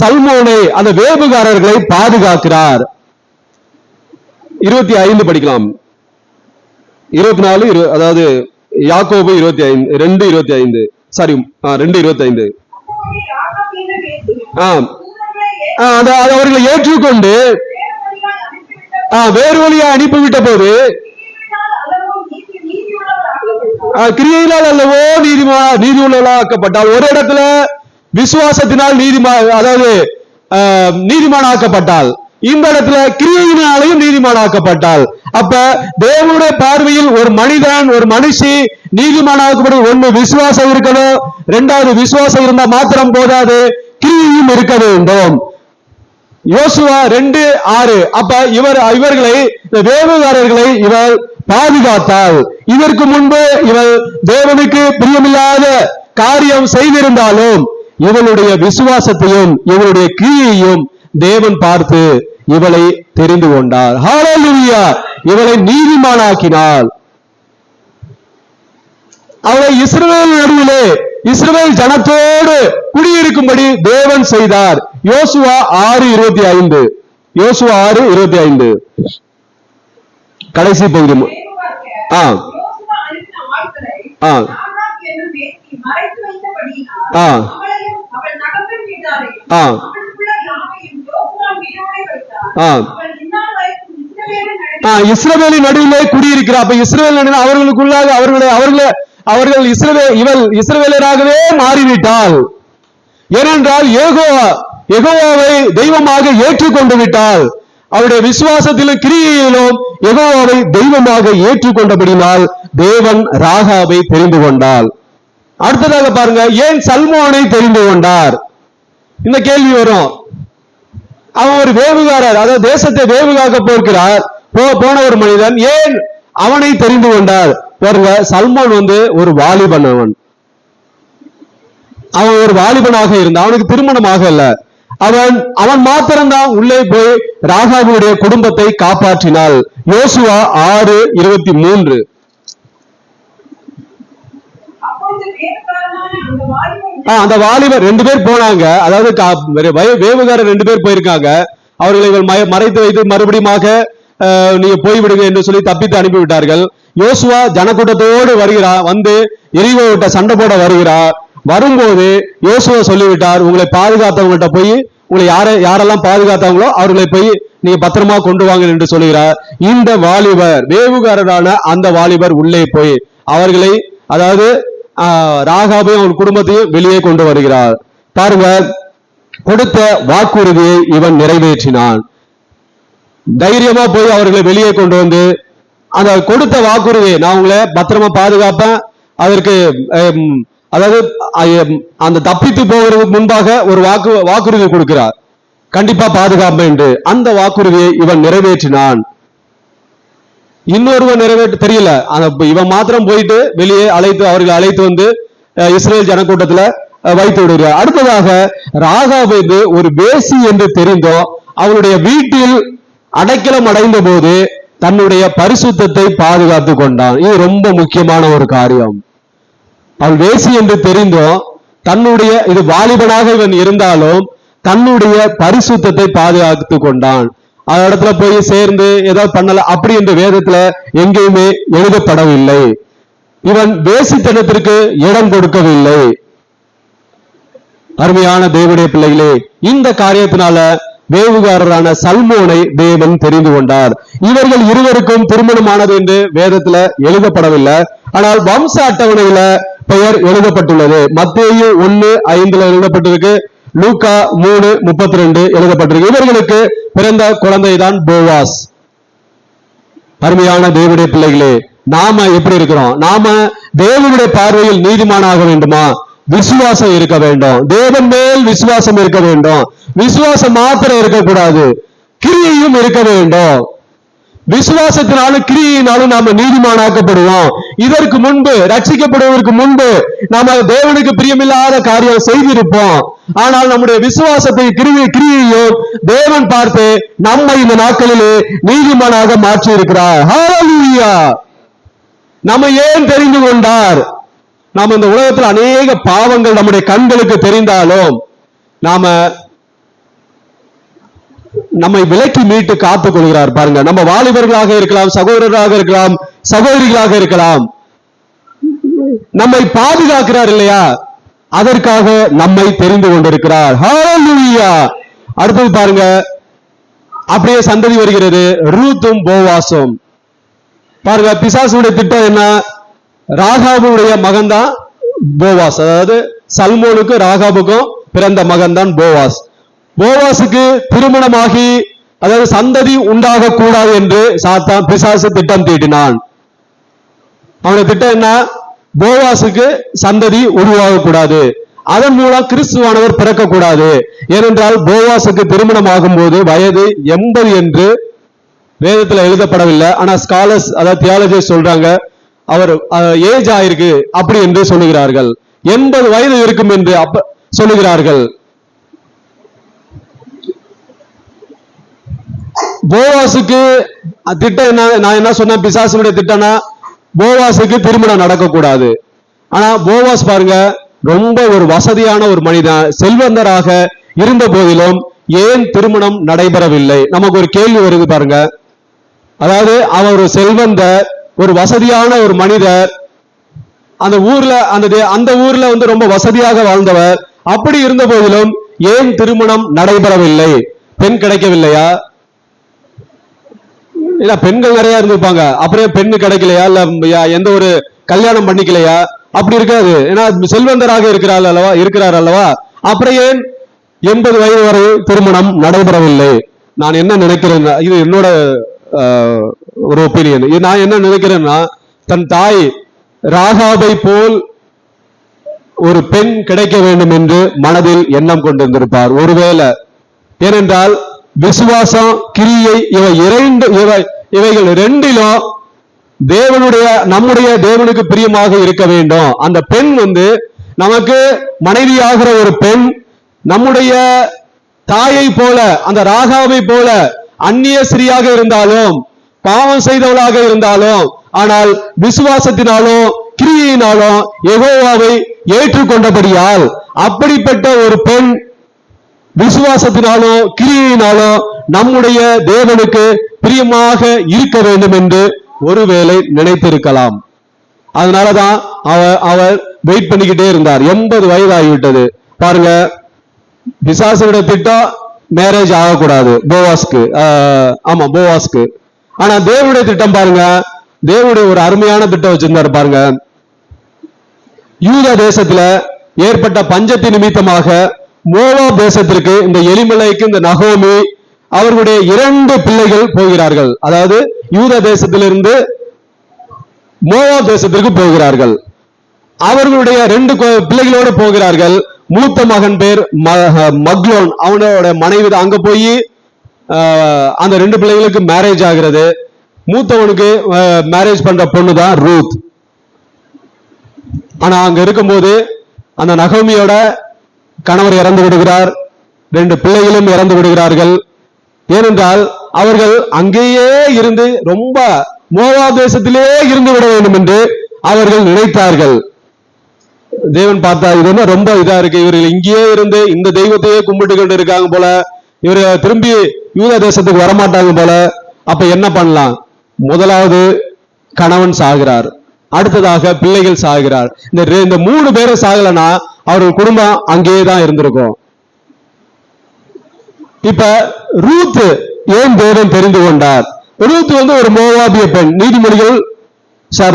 சல்மோனை, அந்த வேவுகாரர்களை பாதுகாக்கிறார். 25 படிக்கலாம். 24, அதாவது யாக்கோபு 2:25. சாரி, 2:25. அவர்களை ஏற்றுக்கொண்டு வேறு வழியா அனுப்பிவிட்ட போது கிரியையினால் அல்லவோ நீதி உள்ளவளாக்கப்பட்டால். ஒரு இடத்துல விசுவாசத்தினால் அதாவது நீதிமானாக்கப்பட்டால், இந்த இடத்துல கிரியையினாலையும் நீதிமானாக்கப்பட்டால். அப்ப தேவனுடைய பார்வையில் ஒரு மனிதன், ஒரு மனுஷி நீதிமானாக்கப்படும். ஒண்ணு விசுவாசம் இருக்கணும், இரண்டாவது விசுவாசம் இருந்தா மாத்திரம் போதாது, கிரியையும் இருக்க வேண்டும். யோசுவா 2:6. அப்ப இவர்களை, வேவுகாரர்களை இவர் பாதுகாத்தால். இதற்கு முன்பு இவள் தேவனுக்கு பிரியமில்லாத காரியம் செய்திருந்தாலும் இவளுடைய விசுவாசத்தையும் இவளுடைய கிரியையும் தேவன் பார்த்து இவளை தெரிந்து கொண்டார். ஹல்லேலூயா! இவளை நீதிமானாக்கினாள். அவளை இஸ்ரவேல் நடுவிலே, இஸ்ரவேல் ஜனத்தோடு குடியிருக்கும்படி தேவன் செய்தார். யோசுவா 6:25. யோசுவா 6:25 கடைசி பகுதி. இஸ்ரவேலின் நடுவிலே குடியிருக்கிறார். அப்ப இஸ்ரவேல் நடுவில் அவர்களுக்குள்ளாக அவர்கள் இஸ்ரவேலராகவே மாறிவிட்டால். ஏனென்றால் யெகோவாவை தெய்வமாக ஏற்றுக்கொண்டு விட்டால். அவருடைய விசுவாசத்திலும் கிரியையிலும் யெகோவாவை தெய்வமாக ஏற்றுக்கொண்டபடினால் தேவன் ராகாவை தெரிந்து கொண்டாள். அடுத்ததாக பாருங்க, ஏன் சல்மோனை தெரிந்து கொண்டார்? இந்த கேள்வி வரும். அவன் ஒரு வேவுகாரர், அதாவது தேசத்தை வேவுகாக்க போகிறார். போன ஒரு மனிதன் ஏன் அவனை தெரிந்து கொண்டார்? பாருங்க, சல்மான் ஒரு வாலிபன். அவன் ஒரு வாலிபனாக இருந்தான். அவனுக்கு திருமணமாக இல்ல. அவன் மாத்திரம்தான் உள்ளே போய் ராகாபுடைய குடும்பத்தை காப்பாற்றினாள். யோசுவா 6:23. அந்த வாலிபர் 2 பேர் போனாங்க. அதாவது வேவுகாரர் 2 பேர் போயிருக்காங்க. அவர்களை மறைத்து வைத்து மறுபடியுமாக நீங்க போய்விடுங்க என்று சொல்லி தப்பித்து அனுப்பிவிட்டார்கள். யோசுவா ஜனக்கூட்டத்தோடு வருகிறார். எரிகோ விட்ட சண்டை போட வருகிறார். வரும்போது யோசுவா சொல்லிவிட்டார், உங்களை பாதுகாத்தவங்கள்ட்ட போய் உங்களை யாரெல்லாம் பாதுகாத்தாங்களோ அவர்களை போய் நீங்க பத்திரமா கொண்டு வாங்க என்று சொல்லுகிறார். இந்த வாலிபர், வேவுகாரரான அந்த வாலிபர் உள்ளே போய் அவர்களை, அதாவது ராகாபையும் அவன் குடும்பத்தையும் வெளியே கொண்டு வருகிறார். பாருங்க, கொடுத்த வாக்குறுதியை இவன் நிறைவேற்றினான். தைரியமா போய் அவர்களை வெளியே கொண்டு வந்து அந்த கொடுத்த வாக்குறுதியை, நான் உங்களை பத்திரமா பாதுகாப்பேன், அதற்கு அதாவது அந்த தப்பித்து போவதற்கு முன்பாக ஒரு வாக்குறுதி கொடுக்கிறார், கண்டிப்பா பாதுகாப்பேன் என்று. அந்த வாக்குறுதியை இவன் நிறைவேற்றினான். இன்னொருவன் நிறைவேற்ற தெரியல. இவன் மாத்திரம் போயிட்டு வெளியே அவர்களை அழைத்து இஸ்ரேல் ஜனக்கூட்டத்துல வைத்து விடுகிறார். அடுத்ததாக ராகாபு ஒரு வேசி என்று தெரிந்தோம் அவனுடைய வீட்டில் அடைக்கலம் அடைந்த போது தன்னுடைய பரிசுத்தத்தை பாதுகாத்து கொண்டான். இது ரொம்ப முக்கியமான ஒரு காரியம். அவள் வேசி என்று தெரிந்தோம் தன்னுடைய, இது வாலிபனாக இவன் இருந்தாலும் தன்னுடைய பரிசுத்தத்தை பாதுகாத்து கொண்டான். அந்த இடத்துல போய் சேர்ந்து ஏதாவது பண்ணல அப்படி என்று வேதத்துல எங்கேயுமே எழுதப்படவில்லை. இவன் வேசித்தனத்திற்கு இடம் கொடுக்கவில்லை. அருமையான தேவனுடைய பிள்ளைகளே, இந்த காரியத்தினால வேவுகாரரான சல்மோனை தேவன் தெரிந்து கொண்டார். இவர்கள் இருவருக்கும் திருமணமானது என்று வேதத்துல எழுதப்படவில்லை. ஆனால் வம்ச அட்டவணையில பெயர் எழுதப்பட்டுள்ளது. மத்தேயு 1:5 எழுதப்பட்டிருக்கு. லூக்கா 3:32 எழுதப்பட்டிருக்கு. இவர்களுக்கு பிறந்த குழந்தைதான் போவாஸ். அருமையான தேவனுடைய பிள்ளைகளே, நாம எப்படி இருக்கிறோம்? நாம தேவனுடைய பார்வையில் நீதிமானாக வேண்டுமா? விசுவாசம் இருக்க வேண்டும். தேவன் மேல் விசுவாசம் இருக்க வேண்டும். விசுவாசம் மாத்திரம் இருக்கக்கூடாது, கிரியையும் இருக்க வேண்டும். விசுவாசத்தினாலும் கிரியினாலும் நாம நீதிமானாக்கப்படுவோம். இதற்கு முன்பு, ரட்சிக்கப்படுவதற்கு முன்பு நாம தேவனுக்கு பிரியமில்லாத காரியம் செய்திருப்போம். ஆனால் நம்முடைய விசுவாசத்தை கிரியையும் தேவன் பார்த்து நம்மை இந்த நாட்களிலே நீதிமானாக மாற்றி இருக்கிறார். ஹல்லேலூயா! நம்ம ஏன் தெரிந்து கொண்டார்? நாம இந்த உலகத்தில் அநேக பாவங்கள் நம்முடைய கண்களுக்கு தெரிந்தாலும் நம்மை விலக்கி மீட்டு காத்துக் கொள்கிறார். பாருங்க, நம்ம வாலிபர்களாக இருக்கலாம், சகோதரராக இருக்கலாம், சகோதரிகளாக இருக்கலாம், நம்மை பாதுகாக்கிறார் இல்லையா? அதற்காக நம்மை தெரிந்து கொண்டிருக்கிறார். ஹல்லேலூயா! அடுத்தது பாருங்க, அப்படியே சந்ததி வருகிறது, ரூத்தும் போவாசும். பாருங்க, பிசாசுடைய திட்டம் என்ன? ராகாபுடைய மகன் தான் போவாஸ். அதாவது சல்மோனுக்கு ராகாபுக்கும் பிறந்த மகன் தான் போவாஸ். போவாசுக்கு திருமணமாகி, அதாவது சந்ததி உண்டாக கூடாது என்று சாத்தான் பிசாசு திட்டம் தீட்டினான். அவனுடைய திட்டம் என்ன? போவாசுக்கு சந்ததி உருவாக கூடாது, அதன் மூலம் கிறிஸ்துவானவர் பிறக்கக்கூடாது. ஏனென்றால் போவாசுக்கு திருமணம் ஆகும் போது வயது 80 என்று வேதத்தில் எழுதப்படவில்லை. ஆனா ஸ்காலர்ஸ், அதாவது தியாலஜிஸ்ட் சொல்றாங்க அவர் ஏஜ் ஆயிருக்கு அப்படி என்று சொல்லுகிறார்கள். 80 வயது இருக்கும் என்று சொல்லுகிறார்கள். போவாசுக்கு திட்டம் என்ன? நான் என்ன சொன்னேன்? பிசாசுடைய திட்டம்னா போவாசுக்கு திருமணம் நடக்கக்கூடாது. ஆனா போவாஸ் பாருங்க, ரொம்ப ஒரு வசதியான ஒரு மனிதன், செல்வந்தராக இருந்த போதிலும் ஏன் திருமணம் நடைபெறவில்லை? நமக்கு ஒரு கேள்வி வருது பாருங்க. அதாவது அவர் ஒரு செல்வந்தர், ஒரு வசதியான ஒரு மனிதர், அந்த ஊர்ல ரொம்ப வசதியாக வாழ்ந்தவர். அப்படி இருந்த போதிலும் ஏன் திருமணம் நடைபெறவில்லை? பெண் கிடைக்கவில்லையா? இல்ல, பெண்கள் நிறைய இருந்திருப்பாங்க, அப்புறம் பெண்ணு கிடைக்கலையா? இல்ல எந்த ஒரு கல்யாணம் பண்ணிக்கலையா? அப்படி இருக்காது. ஏன்னா செல்வந்தராக இருக்கிறார் அல்லவா? அப்புறம் ஏன் 80 வயது வரை திருமணம் நடைபெறவில்லை? நான் என்ன நினைக்கிறேன், இது என்னோட ஒரு ஒப்பீனியன். நான் என்ன நினைக்கிறேன்னா, தன் தாய் ராகாபை போல் ஒரு பெண் கிடைக்க வேண்டும் என்று மனதில் எண்ணம் கொண்டிருந்திருப்பார் ஒருவேளை. ஏனென்றால் விசுவாசம், கிரியை, இவைகள் ரெண்டிலும் நம்முடைய தேவனுக்கு பிரியமாக இருக்க வேண்டும். அந்த பெண் நமக்கு மனைவியாகிற ஒரு பெண் நம்முடைய தாயை போல, அந்த ராகாவை போல அந்நிய ஸ்திரீயாக இருந்தாலும், பாவம் செய்தவளாக இருந்தாலும், ஆனால் விசுவாசத்தினாலும் கிரியையினாலும் யெகோவாவை ஏற்றுக்கொண்டபடியால், அப்படிப்பட்ட ஒரு பெண் விசுவாசத்தினாலும் கிரியையினாலும் நம்முடைய தேவனுக்கு பிரியமாக இருக்க வேண்டும் என்று ஒருவேளை நினைத்திருக்கலாம். அதனாலதான் அவர் வெயிட் பண்ணிக்கிட்டே இருந்தார். 80 வயது ஆகிவிட்டது. பாருங்க, பிசாசுடைய திட்டம் மேரேஜ் ஆகக்கூடாது போவாஸ்க்கு. ஆனா தேவனுடைய திட்டம் பாருங்க, தேவனுடைய ஒரு அருமையான திட்டம் வச்சிருந்தாரு பாருங்க. யூதா தேசத்துல ஏற்பட்ட பஞ்சத்தின் நிமித்தமாக மோவாப் தேசத்திற்கு இந்த எலிமெலேக்கு, இந்த நகோமி அவர்களுடைய 2 பிள்ளைகள் போகிறார்கள். அதாவது யூதா தேசத்திலிருந்து மோவாப் தேசத்திற்கு போகிறார்கள். அவர்களுடைய 2 பிள்ளைகளோடு போகிறார்கள். மூத்த மகன் பேர் மக்லோன், அவனோட மனைவி அங்க போய் அந்த 2 பிள்ளைகளுக்கு மேரேஜ் ஆகிறது. மூத்தவனுக்கு மேரேஜ் பண்ற பொண்ணு தான் ரூத். ஆனா அங்க இருக்கும்போது அந்த நகோமியோட கணவர் இறந்து விடுகிறார், 2 பிள்ளைகளும் இறந்து விடுகிறார்கள். ஏனென்றால் அவர்கள் அங்கேயே இருந்து, ரொம்ப மோவாப் தேசத்திலே இருந்து விட வேண்டும் என்று அவர்கள் நினைத்தார்கள். தேவன் பார்த்தா இது ரொம்ப இதா இருக்கு, இவர்கள் இங்கேயே இருந்து இந்த தெய்வத்தையே கும்பிட்டு கொண்டு இருக்காங்க போல, இவரு திரும்பி யூதா தேசத்துக்கு வரமாட்டாங்க போல. அப்ப என்ன பண்ணலாம்? முதலாவது கணவன் சாகிறார், அடுத்ததாக பிள்ளைகள் சாகிறார். இந்த 3 பேரும் சாகலனா அவர்கள் குடும்பம் அங்கேயே தான் இருந்திருக்கும். இப்ப ரூத் ஏன் தேவன் தெரிந்து கொண்டார்? ரூத் ஒரு மோவாபிய பெண். நீதிமொழிகள்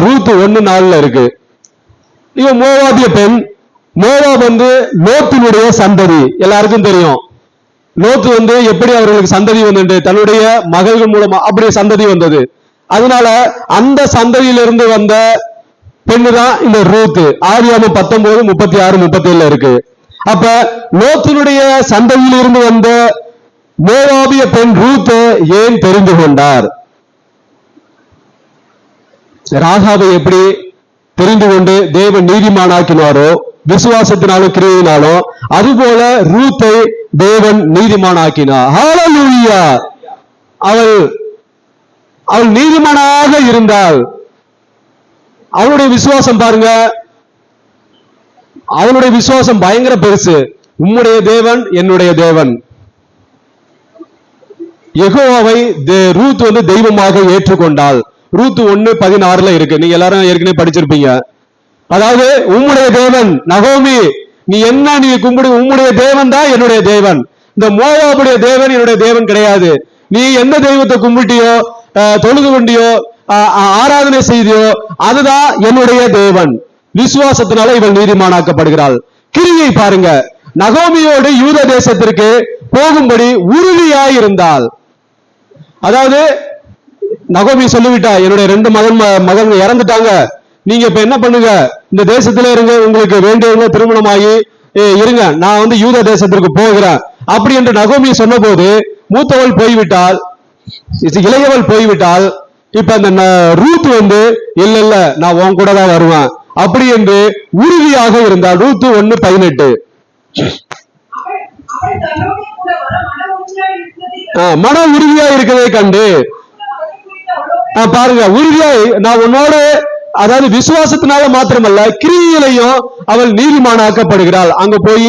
ரூத் 1:4 இருக்கு. இவன் மோவாபிய பெண். மோவாப் லோத்தினுடைய சந்ததி, எல்லாருக்கும் தெரியும். லோத்து எப்படி அவர்களுக்கு சந்ததி வந்தது, தன்னுடைய மகள்கள் மூலமா அப்படி சந்ததி வந்தது. அதனால அந்த சந்ததியிலிருந்து வந்த பெண்ணு தான் இந்த ரூத். ஆதியாகமம் 19:36-37 இருக்கு. அப்ப லோத்தினுடைய சந்ததியில் இருந்து வந்த மோவாபிய பெண் ரூத் ஏன் தெரிந்து கொண்டார்? ராகாவை எப்படி தெரிந்து கொண்டு தேவன் நீதிமானாக்கினாரோ, விசுவாசத்தினாலும் கிரியையினாலும், அதுபோல ரூத்தை தேவன் நீதிமானாக்கினார். ஹல்லேலூயா! அவள் நீதிமானாக இருந்தால், அவளுடைய விசுவாசம் பாருங்க, அவளுடைய விசுவாசம் பயங்கர பெருசு. உம்முடைய தேவன் என்னுடைய தேவன். யெகோவாவை ரூத் தெய்வமாக ஏற்றுக்கொண்டாள். ரூத் 1:16 இருக்கு. நீங்க எல்லாரும் ஏற்கனவே படிச்சிருப்பீங்க. அதாவது உம்முடைய தேவன், நகோமி நீ கும்பிடு, உம்முடைய தேவன் தான் என்னுடைய தேவன். இந்த மோவாபுடைய தேவன் என்னுடைய தேவன் கிடையாது. நீ எந்த தெய்வத்தை கும்பிட்டியோ, தொழுது கொண்டியோ, ஆராதனை செய்தியோ, அதுதான் என்னுடைய தேவன். விசுவாசத்தினால இவள் நீதிமானாக்கப்படுகிறாள். கிரியை பாருங்க, நகோமியோடு யூத தேசத்திற்கு போகும்படி உறுதியாயிருந்தாள். அதாவது நகோமி சொல்லிவிட்டா, என்னுடைய 2 மகன் இறந்துட்டாங்க, நீங்க இப்ப என்ன பண்ணுங்க, இந்த தேசத்துல இருங்க, உங்களுக்கு வேண்டியவங்க திருமணமாகி இருங்க, நான் யூத தேசத்திற்கு போகிறேன் அப்படி என்று நகோமி சொன்ன போது, மூத்தவள் போய்விட்டால், இளையவள் போய்விட்டால். இப்ப அந்த ரூத் இல்ல நான் உன் கூட தான் வருவேன் அப்படி என்று உறுதியாக இருந்தால். ரூத் 1:18 மன உறுதியா இருக்கிறதை கண்டு பாருங்க, உறுதியாய் நான் உன்னோடு, அதாவது விசுவாசத்தினால மாத்திரமல்ல கிரியையிலையும் அவள் நீதிமானாக்கப்படுகிறாள். அங்க போய்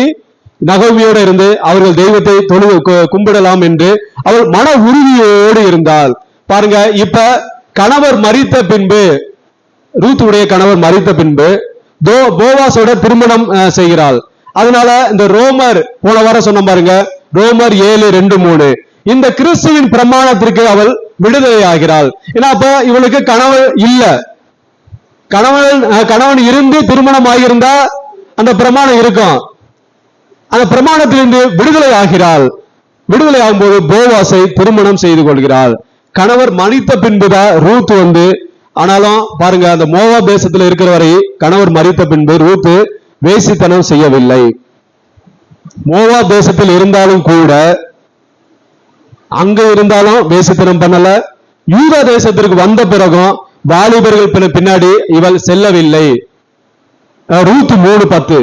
நகோமியோடு இருந்து அவர்கள் தெய்வத்தை கும்பிடலாம் என்று அவள் மன உறுதியோடு இருந்தாள். பாருங்க, இப்ப கணவர் மரித்த பின்பு, ரூத்துடைய கணவர் மரித்த பின்பு போவாசோட திருமணம் செய்கிறாள். அதனால இந்த ரோமர் போன வாரம் சொன்ன பாருங்க, ரோமர் 7:2-3 இந்த கிறிஸ்துவின் பிரமாணத்திற்கு அவள் விடுதலை ஆகிறாள். ஏன்னா அப்ப இவளுக்கு கணவன் இல்ல, கணவன் இருந்து திருமணம் ஆகியிருந்தா அந்த பிரமாணம் இருக்கும். அந்த பிரமாணத்திலிருந்து விடுதலை ஆகிறாள். விடுதலை ஆகும்போது போவாசை திருமணம் செய்து கொள்கிறாள். கணவர் மரித்த பின்புதான் ரூத் ஆனாலும் பாருங்க, அந்த மோவாப் தேசத்துல இருக்கிற வரை கணவர் மரித்த பின்பு ரூத் வேசித்தனம் செய்யவில்லை. மோவாப் தேசத்தில் இருந்தாலும் கூட, அங்க இருந்தாலும் வேசித்தனம் பண்ணல, யூதா தேசத்திற்கு வந்த பிறகும் வாலிபர்கள் பின்னாடி இவள் செல்லவில்லை. ரூத் 3:10.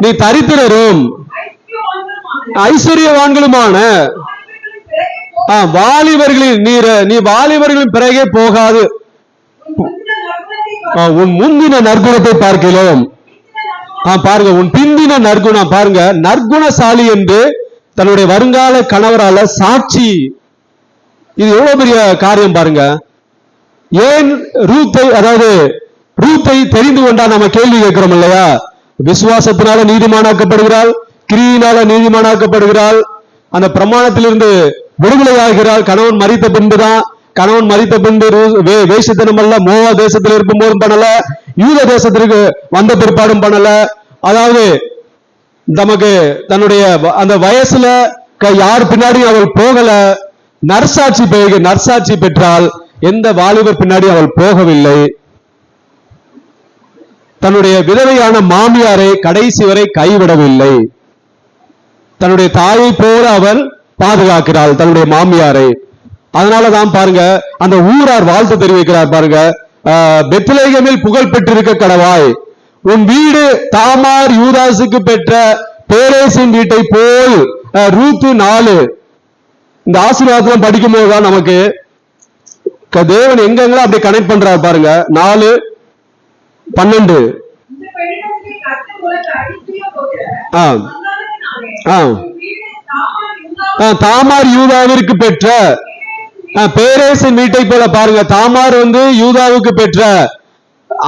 நீ தரித்திரரும் ஐஸ்வர்யவான்களுமான வாலிபர்களின் நீ வாலிபர்களின் பிறகே போகாது. உன் முந்தின நற்குணத்தை பார்க்கிறோம். பாருங்க, உன் பிந்தின நற்குணம் பாருங்க, நற்குணசாலி என்று தன்னுடைய வருங்கால கணவரால சாட்சி. இது எவ்வளவு பெரிய காரியம் பாருங்க. ஏன் ரூத்தை தெரிந்து கொண்டா நம்ம கேள்வி கேட்கிறோம் இல்லையா? விசுவாசத்தினால நீதிமானாக்கப்படுகிறாள், கிரியினால நீதிமானாக்கப்படுகிறாள், அந்த பிரமாணத்திலிருந்து விடுதலையாகிறாள். கணவன் மரித்த பின்புதான், கணவன் மரித்த பின்பு வேசித்தனம் அல்ல, மோவா தேசத்தில் இருக்கும் போதும் பண்ணல, யூத தேசத்திற்கு வந்த பிற்பாடும் பண்ணல. அதாவது நமக்கு தன்னுடைய அந்த வயசுல யார் பின்னாடி அவள் போகல. நற்சாட்சி பெற்றால் எந்த வாலிபர் பின்னாடி அவள் போகவில்லை. தன்னுடைய விதவையான மாமியாரை கடைசி வரை கைவிடவில்லை. தன்னுடைய தாயை போல அவள் பாதுகாக்கிறாள் தன்னுடைய மாமியாரை. அதனாலதான் பாருங்க, அந்த ஊரார் வாழ்த்து தெரிவிக்கிறார் பாருங்க, பெத்லகேமில் புகழ் பெற்றிருக்க கடவாய், உன் வீடு தாமார் யூதாசுக்கு பெற்ற பேரேசின் வீட்டை போல். ரூத் 4. இந்த ஆசீர்வாதம் படிக்கும் போதுதான் நமக்கு தேவன் எங்கெல்லாம் அப்படி கனெக்ட் பண்றாரு பாருங்க. 4:12. தாமார் யூதாவிற்கு பெற்ற பேரேசின் வீட்டை போல. பாருங்க, தாமார் யூதாவுக்கு பெற்ற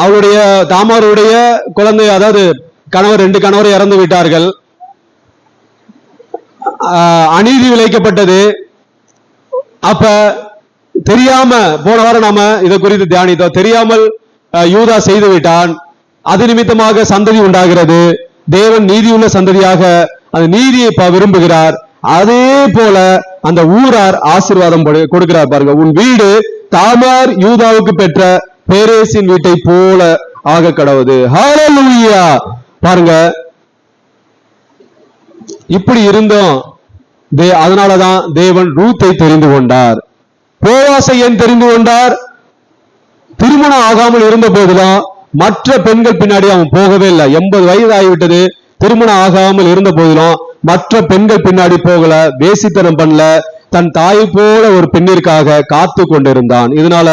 அவருடைய தாமாருடைய குழந்தை, அதாவது கணவர் 2 கணவர் இறந்து விட்டார்கள். அநீதி விளைக்கப்பட்டது. அப்ப தெரியாம போன வாரம் நாம இதை குறித்து தியானித்தோம். தெரியாமல் யூதா செய்து விட்டான். அது நிமித்தமாக சந்ததி உண்டாகிறது. தேவன் நீதியுள்ள சந்ததியாக அந்த நீதியை விரும்புகிறார். அதே போல அந்த ஊரார் ஆசீர்வாதம் கொடுக்கிறார் பாருங்க, உன் வீடு தாமார் யூதாவுக்கு பெற்ற பேரேசின் வீட்டை போல ஆக கடவுது. ஹல்லேலூயா. பாருங்க, இப்படி இருந்தோம். அதனாலதான் தேவன் ரூத்தை தெரிந்து கொண்டார். போவாசை ஏன் தெரிந்து கொண்டார்? திருமணம் ஆகாமல் இருந்த போதுதான் மற்ற பெண்கள் பின்னாடி அவன் போகவே இல்லை. 80 வயது ஆகிவிட்டது. திருமணம் ஆகாமல் இருந்த போதிலும் மற்ற பெண்கள் பின்னாடி போகல, வேசித்தனம் பண்ணல, தன் தாய் போல ஒரு பெண்ணிற்காக காத்து கொண்டிருந்தான். இதனால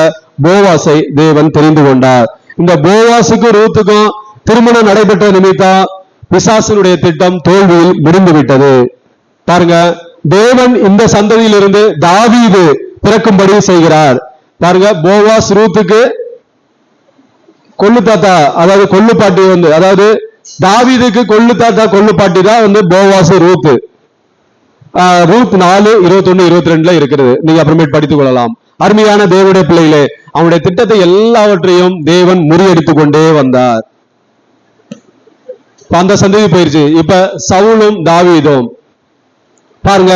போவாசை தேவன் தெரிந்து கொண்டார். இந்த போவாசுக்கும் ரூத்துக்கும் திருமணம் நடைபெற்ற நிமித்தம் பிசாசனுடைய திட்டம் தோல்வியில் முடிந்து விட்டது. பாருங்க, தேவன் இந்த சந்ததியிலிருந்து தாவீது பிறக்கும்படி செய்கிறார். பாருங்க, போவாஸ் ரூத்துக்கு கொள்ளு தாத்தா, அதாவது கொள்ளுப்பாட்டி அதாவது தாவீதுக்கு கொள்ளு தாத்தா கொள்ளுப்பாட்டி தான் போவாஸ் ரூத். ரூத் 4:21-22 இருக்கிறது. நீங்க அப்புறமேட்டு படித்துக் கொள்ளலாம். அருமையான தேவனுடைய பிள்ளைகளே, அவனுடைய திட்டத்தை எல்லாவற்றையும் தேவன் முறியடித்துக் கொண்டே வந்தார். அந்த சந்ததி போயிருச்சு. இப்ப சவுலும் தாவீதும் பாருங்க,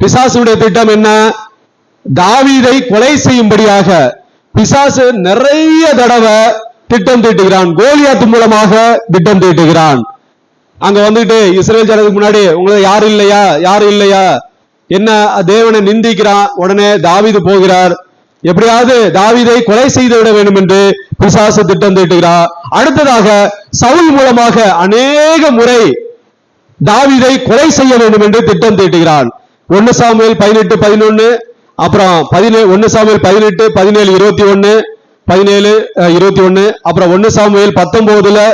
பிசாசுடைய திட்டம் என்ன? தாவீதை கொலை செய்யும்படியாக பிசாசு நிறைய தடவை திட்டம் தீட்டுகிறான். கோலியாத்து மூலமாக திட்டம் தீட்டுகிறான். அங்க வந்துட்டு இஸ்ரேல் ஜனத்துக்கு முன்னாடி உங்களுக்கு யாரு இல்லையா என்ன தேவனை நிந்திக்கிறான். உடனே தாவீது போகிறார். எப்படியாவது தாவீதை கொலை செய்து விட வேண்டும் என்று பிசாசு திட்டம் தீட்டுகிறார். அடுத்ததாக சவுல் மூலமாக அநேக முறை தாவீதை கொலை செய்ய வேண்டும் என்று திட்டம் தீட்டுகிறான். 1 சாமுவேல் 18:11, அப்புறம் 1 சாமுவேல் 18, 17:21, 17:21, அப்புறம் 1 சாமுவேல் 19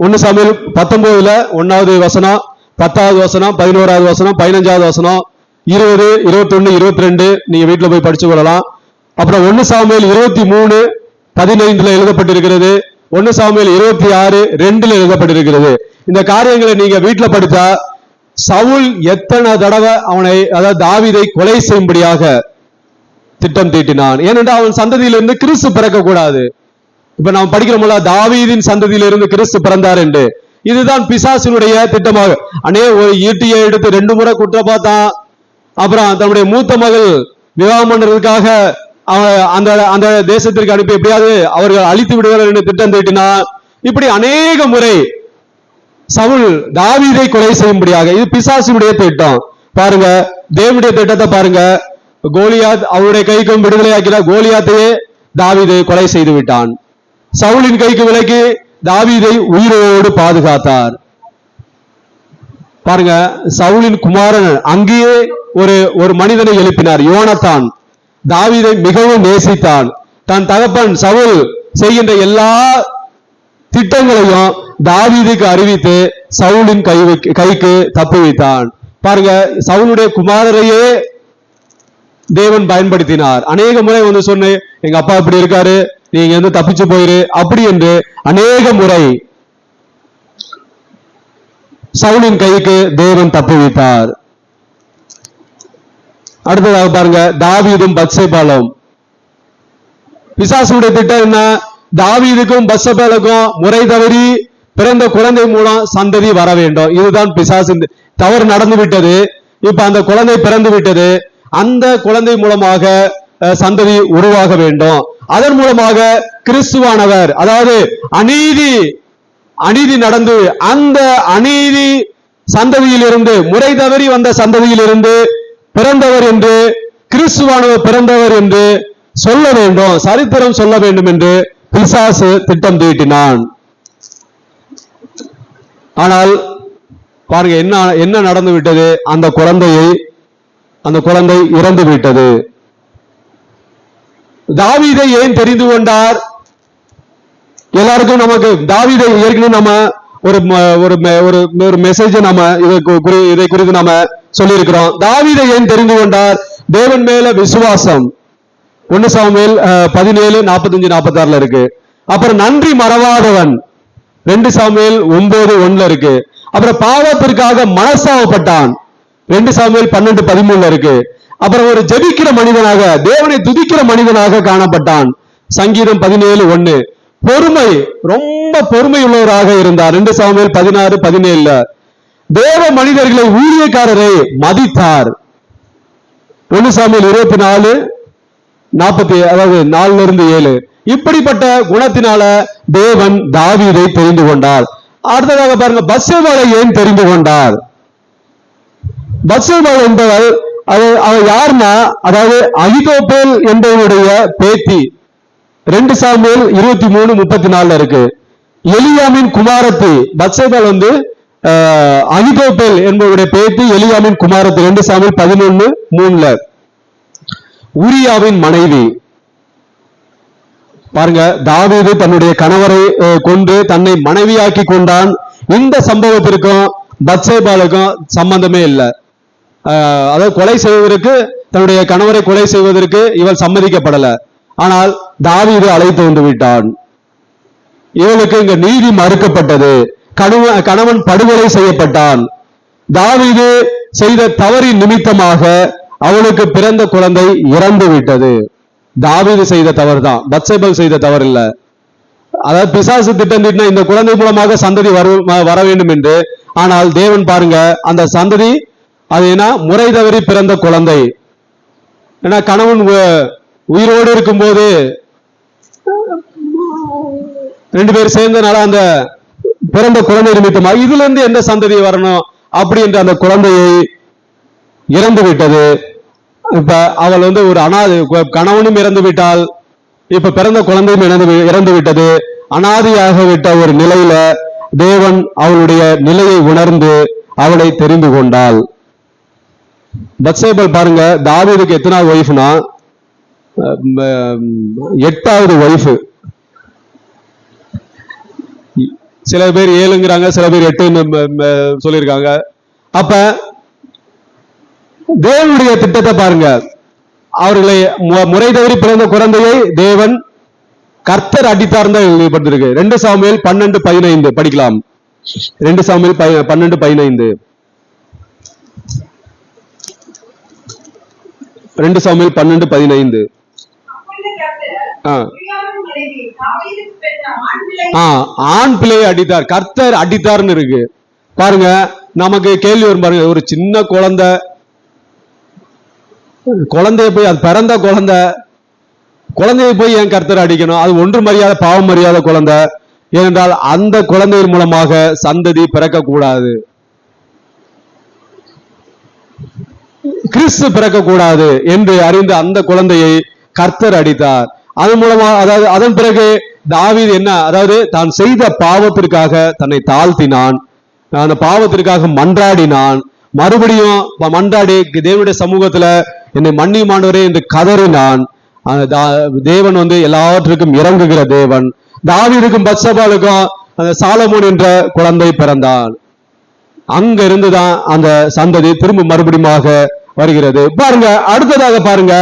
1 சாமுவேல் 19 1வது வசனம், 10வது வசனம், 11வது வசனம், 15வது வசனம், 20, 21, 22 நீங்க வீட்டுல போய் படிச்சு கொள்ளலாம். அப்புறம் 1 சாமுவேல் 23:15 எழுதப்பட்டிருக்கிறது. 1 சாமுவேல் 26:2 எழுதப்பட்டிருக்கிறது. இந்த காரியங்களை நீங்க வீட்டுல படித்தா சவுல் எத்தனை தடவை அவனை, அதாவது தாவீதை கொலை செய்யும்படியாக திட்டம் தீட்டினான். ஏனென்றால் அவன் சந்ததியிலிருந்து கிறிஸ்து பிறக்க கூடாது. இப்ப நாம் படிக்கிறோம்ல, தாவீதின் சந்ததியிலிருந்து கிறிஸ்து பிறந்தார் என்று. இதுதான் பிசாசினுடைய திட்டமாக. ஒரு ஈட்டியை எடுத்து 2 முறை குற்ற பார்த்தான். அப்புறம் தன்னுடைய மூத்த மகள் விவாகம் பண்றதுக்காக அந்த தேசத்திற்கு அனுப்பி எப்படியாவது அவர்கள் அழித்து விடுவார்கள் என்று திட்டம் தீட்டினார். இப்படி அநேக முறை சவுல் தாவீதை கொலை செய்யும்படியாக, இது பிசாசுடைய திட்டம். பாருங்க தேவனுடைய திட்டத்தை பாருங்க. கோலியாத் அவருடைய கைக்கும் விடுதலையாக்கிற கோலியாத்தையே தாவீதை கொலை செய்து விட்டான். சவுலின் கைக்கு விலக்கி தாவீதை உயிரோடு பாதுகாத்தார். பாருங்க சவுலின் குமாரன் அங்கேயே ஒரு மனிதனை எழுப்பினார், யோனத்தான். தாவீதை மிகவும் நேசித்தான். தன் தகப்பன் சவுல் செய்கின்ற எல்லா திட்டங்களையும் தாவீதுக்கு அறிவித்து சவுலின் கைக்கு தப்பு வைத்தான். பாருங்க சவுலுடைய குமாரரையே தேவன் பயன்படுத்தினார். அநேக முறை வந்து சொன்னேன், எங்க அப்பா இப்படி இருக்காரு, நீங்க வந்து தப்பிச்சு போயிரு அப்படி என்று அநேக முறை சவுலின் கைக்கு தேவன் தப்பு வைத்தார். அடுத்ததாக பாருங்க தாவீதும் பத்சேபாலும். பிசாசுடைய திட்டம் என்ன? தாவீதுக்கும் பத்சேபாலுக்கும் முறை தவறி பிறந்த குழந்தை மூலம் சந்ததி வர வேண்டும். இதுதான் பிசாசு தவறு நடந்து விட்டது. இப்ப அந்த குழந்தை பிறந்து விட்டது. அந்த குழந்தை மூலமாக சந்ததி உருவாக வேண்டும். அதன் மூலமாக கிறிஸ்துவானவர், அதாவது அநீதி நடந்து அந்த அநீதி சந்ததியிலிருந்து, முறை தவறி வந்த சந்ததியிலிருந்து பிறந்தவர் என்று, கிறிஸ்துவானவர் பிறந்தவர் என்று சொல்ல வேண்டும், சரித்திரம் சொல்ல வேண்டும் என்று பிசாசு திட்டம் தீட்டினான். ஆனால் பாருங்க என்ன நடந்து விட்டது? அந்த குழந்தை இறந்து விட்டது. தாவீதை ஏன் தெரிந்து கொண்டார்? எல்லாருக்கும் நமக்கு தாவீதை ஏற்கனவே நம்ம ஒரு மெசேஜ் நம்ம இதை குறித்து நாம சொல்லி இருக்கிறோம். தாவீதை ஏன் தெரிந்து கொண்டார்? தேவன் மேல விசுவாசம். 1 சாமுவேல் 17:45-46 இருக்கு. அப்புறம் நன்றி மறவாதவன் 2 சாமுவேல் 9:1 இருக்கு. அப்புறம் பாவத்திற்காக மனஸ்தாபப்பட்டான் 2 சாமுவேல் 12:13 இருக்கு. அப்புறம் ஒரு ஜெபிக்கிற மனிதனாக, தேவனை துதிக்கிற மனிதனாக காணப்பட்டான் சங்கீதம் 17:1. பொறுமை, ரொம்ப பொறுமை உள்ளவராக இருந்தார் 2 சாமுவேல் 16:17. தேவ மனிதர்களை, ஊழியக்காரரை மதித்தார் 1 சாமுவேல் 24:40, அதாவது 4-7. இப்படிப்பட்ட குணத்தினால தேவன் தாவீதை தெரிந்து கொண்டார். அடுத்ததாக பாருங்க பத்சேபாளை ஏன் தெரிந்து கொண்டார்? பத்சேபாள் என்பவர் அவர் யாருன்னா, அதாவது அகிதோப்பேல் என்பவருடைய பேத்தி. 2 சாமுவேல் 23:34 இருக்கு. எலியாமின் குமாரத்தி பத்சேபாள் வந்து அகிதோப்பேல் என்பவருடைய பேத்தி, எலியாமின் குமாரத்தி. 2 சாமுவேல் 11:3. உரியாவின் மனைவி. பாருங்க தாவீது தன்னுடைய கணவரை கொண்டு தன்னை மனைவியாக்கி கொண்டான். இந்த சம்பவத்திற்கும் பத்சேபாளுக்கும் சம்பந்தமே இல்லை. அதாவது கொலை செய்வதற்கு, தன்னுடைய கணவரை கொலை செய்வதற்கு இவள் சம்மதிக்கப்படல. ஆனால் தாவீது அழைத்து வந்து விட்டான். இவளுக்கு இங்க நீதி மறுக்கப்பட்டது. கணவன் படுகொலை செய்யப்பட்டான். தாவீது செய்த தவறின் நிமித்தமாக அவளுக்கு பிறந்த குழந்தை இறந்து விட்டது. தாவீது செய்த தவறு தான், பத்சேபாள் செய்த தவறு இல்ல. அதாவது பிசாசு திட்டம் தீட்டின இந்த குழந்தை மூலமாக சந்ததி வர வேண்டும் என்று. ஆனால் தேவன் பாருங்க அந்த சந்ததி அது என்ன, முறை தவறி பிறந்த குழந்தை. ஏன்னா கணவன் உயிரோடு இருக்கும்போது 2 பேர் சேர்ந்தனால அந்த பிறந்த குழந்தை நிமித்தமாக இதுல இருந்து எந்த சந்ததி வரணும் அப்படி என்று அந்த குழந்தையை இறந்து விட்டது. இப்ப அவள் வந்து ஒரு அனாதை, கணவனும் இறந்து விட்டால், இப்ப பிறந்த குழந்தையும் இறந்து விட்டது. அனாதையாக விட்ட ஒரு நிலையில தேவன் அவளுடைய நிலையை உணர்ந்து அவளை தெரிந்து கொண்டாள். பத்சேபாள் பாருங்க தாவீதுக்கு எத்தனாவது ஒய்ஃப்னா 8வது ஒய்ஃப். சில பேர் 7ங்கிறாங்க, சில பேர் 8ன்னு சொல்லியிருக்காங்க. அப்ப தேவனுடைய திட்டத்தை பாருங்க. அவர்களை முறை தவறி பிறந்த குழந்தையை தேவன் கர்த்தர் அடித்தார் தான் எழுதப்பட்டிருக்கு. 2 சாமுவேல் 12:15 படிக்கலாம். 2 சாமுவேல் 12:15. 2 சாமுவேல் 12:15. ஆண் பிள்ளையை அடித்தார், கர்த்தர் அடித்தார்னு இருக்கு. பாருங்க நமக்கு கேள்வி வரும் பாருங்க, ஒரு சின்ன குழந்தைய போய், அது பிறந்த குழந்தையை போய் ஏன் கர்த்தர் அடிக்கணும்? அது ஒன்று மரியாதை, பாவம் மரியாதை குழந்தை. ஏனென்றால் அந்த குழந்தையின் மூலமாக சந்ததி பிறக்கக்கூடாது, கிறிஸ்து பிறக்கக்கூடாது என்று அறிந்து அந்த குழந்தையை கர்த்தர் அடித்தார். அதன் மூலமா அதாவது அதன் பிறகு தாவீது என்ன, அதாவது தான் செய்த பாவத்திற்காக தன்னை தாழ்த்தினான், அந்த பாவத்திற்காக மன்றாடினான், மறுபடியும் மன்றாடி தேவனுடைய சமூகத்துல என்னை மன்னியுமாண்டவரே என்று கதறினான். தேவன் எல்லாவற்றுக்கும் இறங்குகிற தேவன். தாவீதுக்கும் பத்சபாலுக்கும் அந்த சாலமோன் என்ற குழந்தை பிறந்தான். அங்க இருந்துதான் அந்த சந்ததி திரும்ப மறுபடியுமாக வருகிறது. பாருங்க, அடுத்ததாக பாருங்க,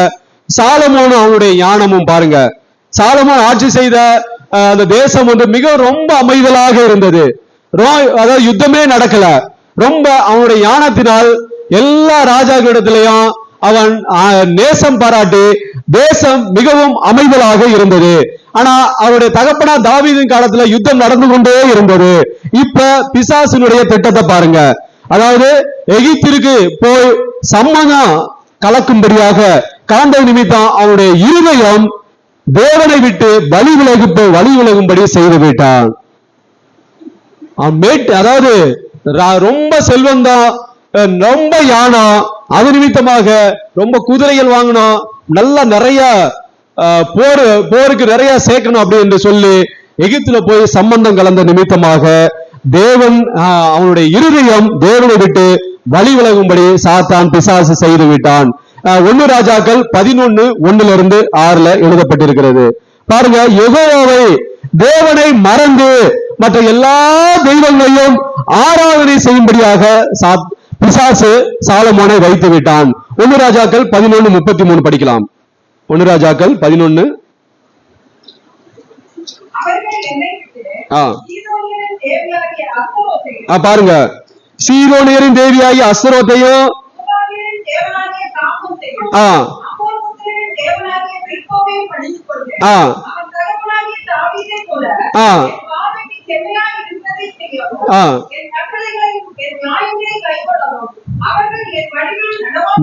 சாலமோனும் அவனுடைய ஞானமும் பாருங்க. சாலமோன் ஆட்சி செய்த அந்த தேசம் மிக ரொம்ப அமைதலாக இருந்தது. அதாவது யுத்தமே நடக்கல. ரொம்ப அவனுடைய ஞானத்தினால் எல்லா ராஜாக்களிடத்திலையும் அவன் நேசம் பாராட்டி தேசம் மிகவும் அமைதலாக இருந்தது. ஆனா அவருடைய தகப்பனா தாவீதின் காலத்துல யுத்தம் நடந்து கொண்டே இருந்தது. இப்ப பிசாசினுடைய திட்டத்தை பாருங்க. அதாவது எகிப்திற்கு போய் சம்மதம் கலக்கும்படியாக கலந்த நிமித்தம் அவனுடைய இருதயம் தேவனை விட்டு வழி விலகும்படி செய்து விட்டான். அதாவது ரொம்ப செல்வந்தம், ரொம்ப யானம், அது நிமித்தமாக ரொம்ப குதிரைகள் வாங்கணும், நல்லா நிறைய போருக்கு நிறைய சேர்க்கணும் அப்படி என்று சொல்லி எகிப்துல போய் சம்பந்தம் கலந்த நிமித்தமாக தேவன் அவனுடைய இருதயம் தேவனை விட்டு வழி விலகும்படி சாத்தான் பிசாசு செய்து விட்டான். 1 ராஜாக்கள் 11:1-6 எழுதப்பட்டிருக்கிறது. பாருங்க, யெகோவாவை தேவனை மறந்து மற்ற எல்லா தெய்வங்களையும் ஆராதனை செய்யும்படியாக பிசாசு சாலமோனை வைத்து விட்டான். 1 ராஜாக்கள் 11:33 படிக்கலாம். 1 ராஜாக்கள் 11. பாருங்க, சீதோனியரின் தேவியாகிய அஸ்தரோத்தையும்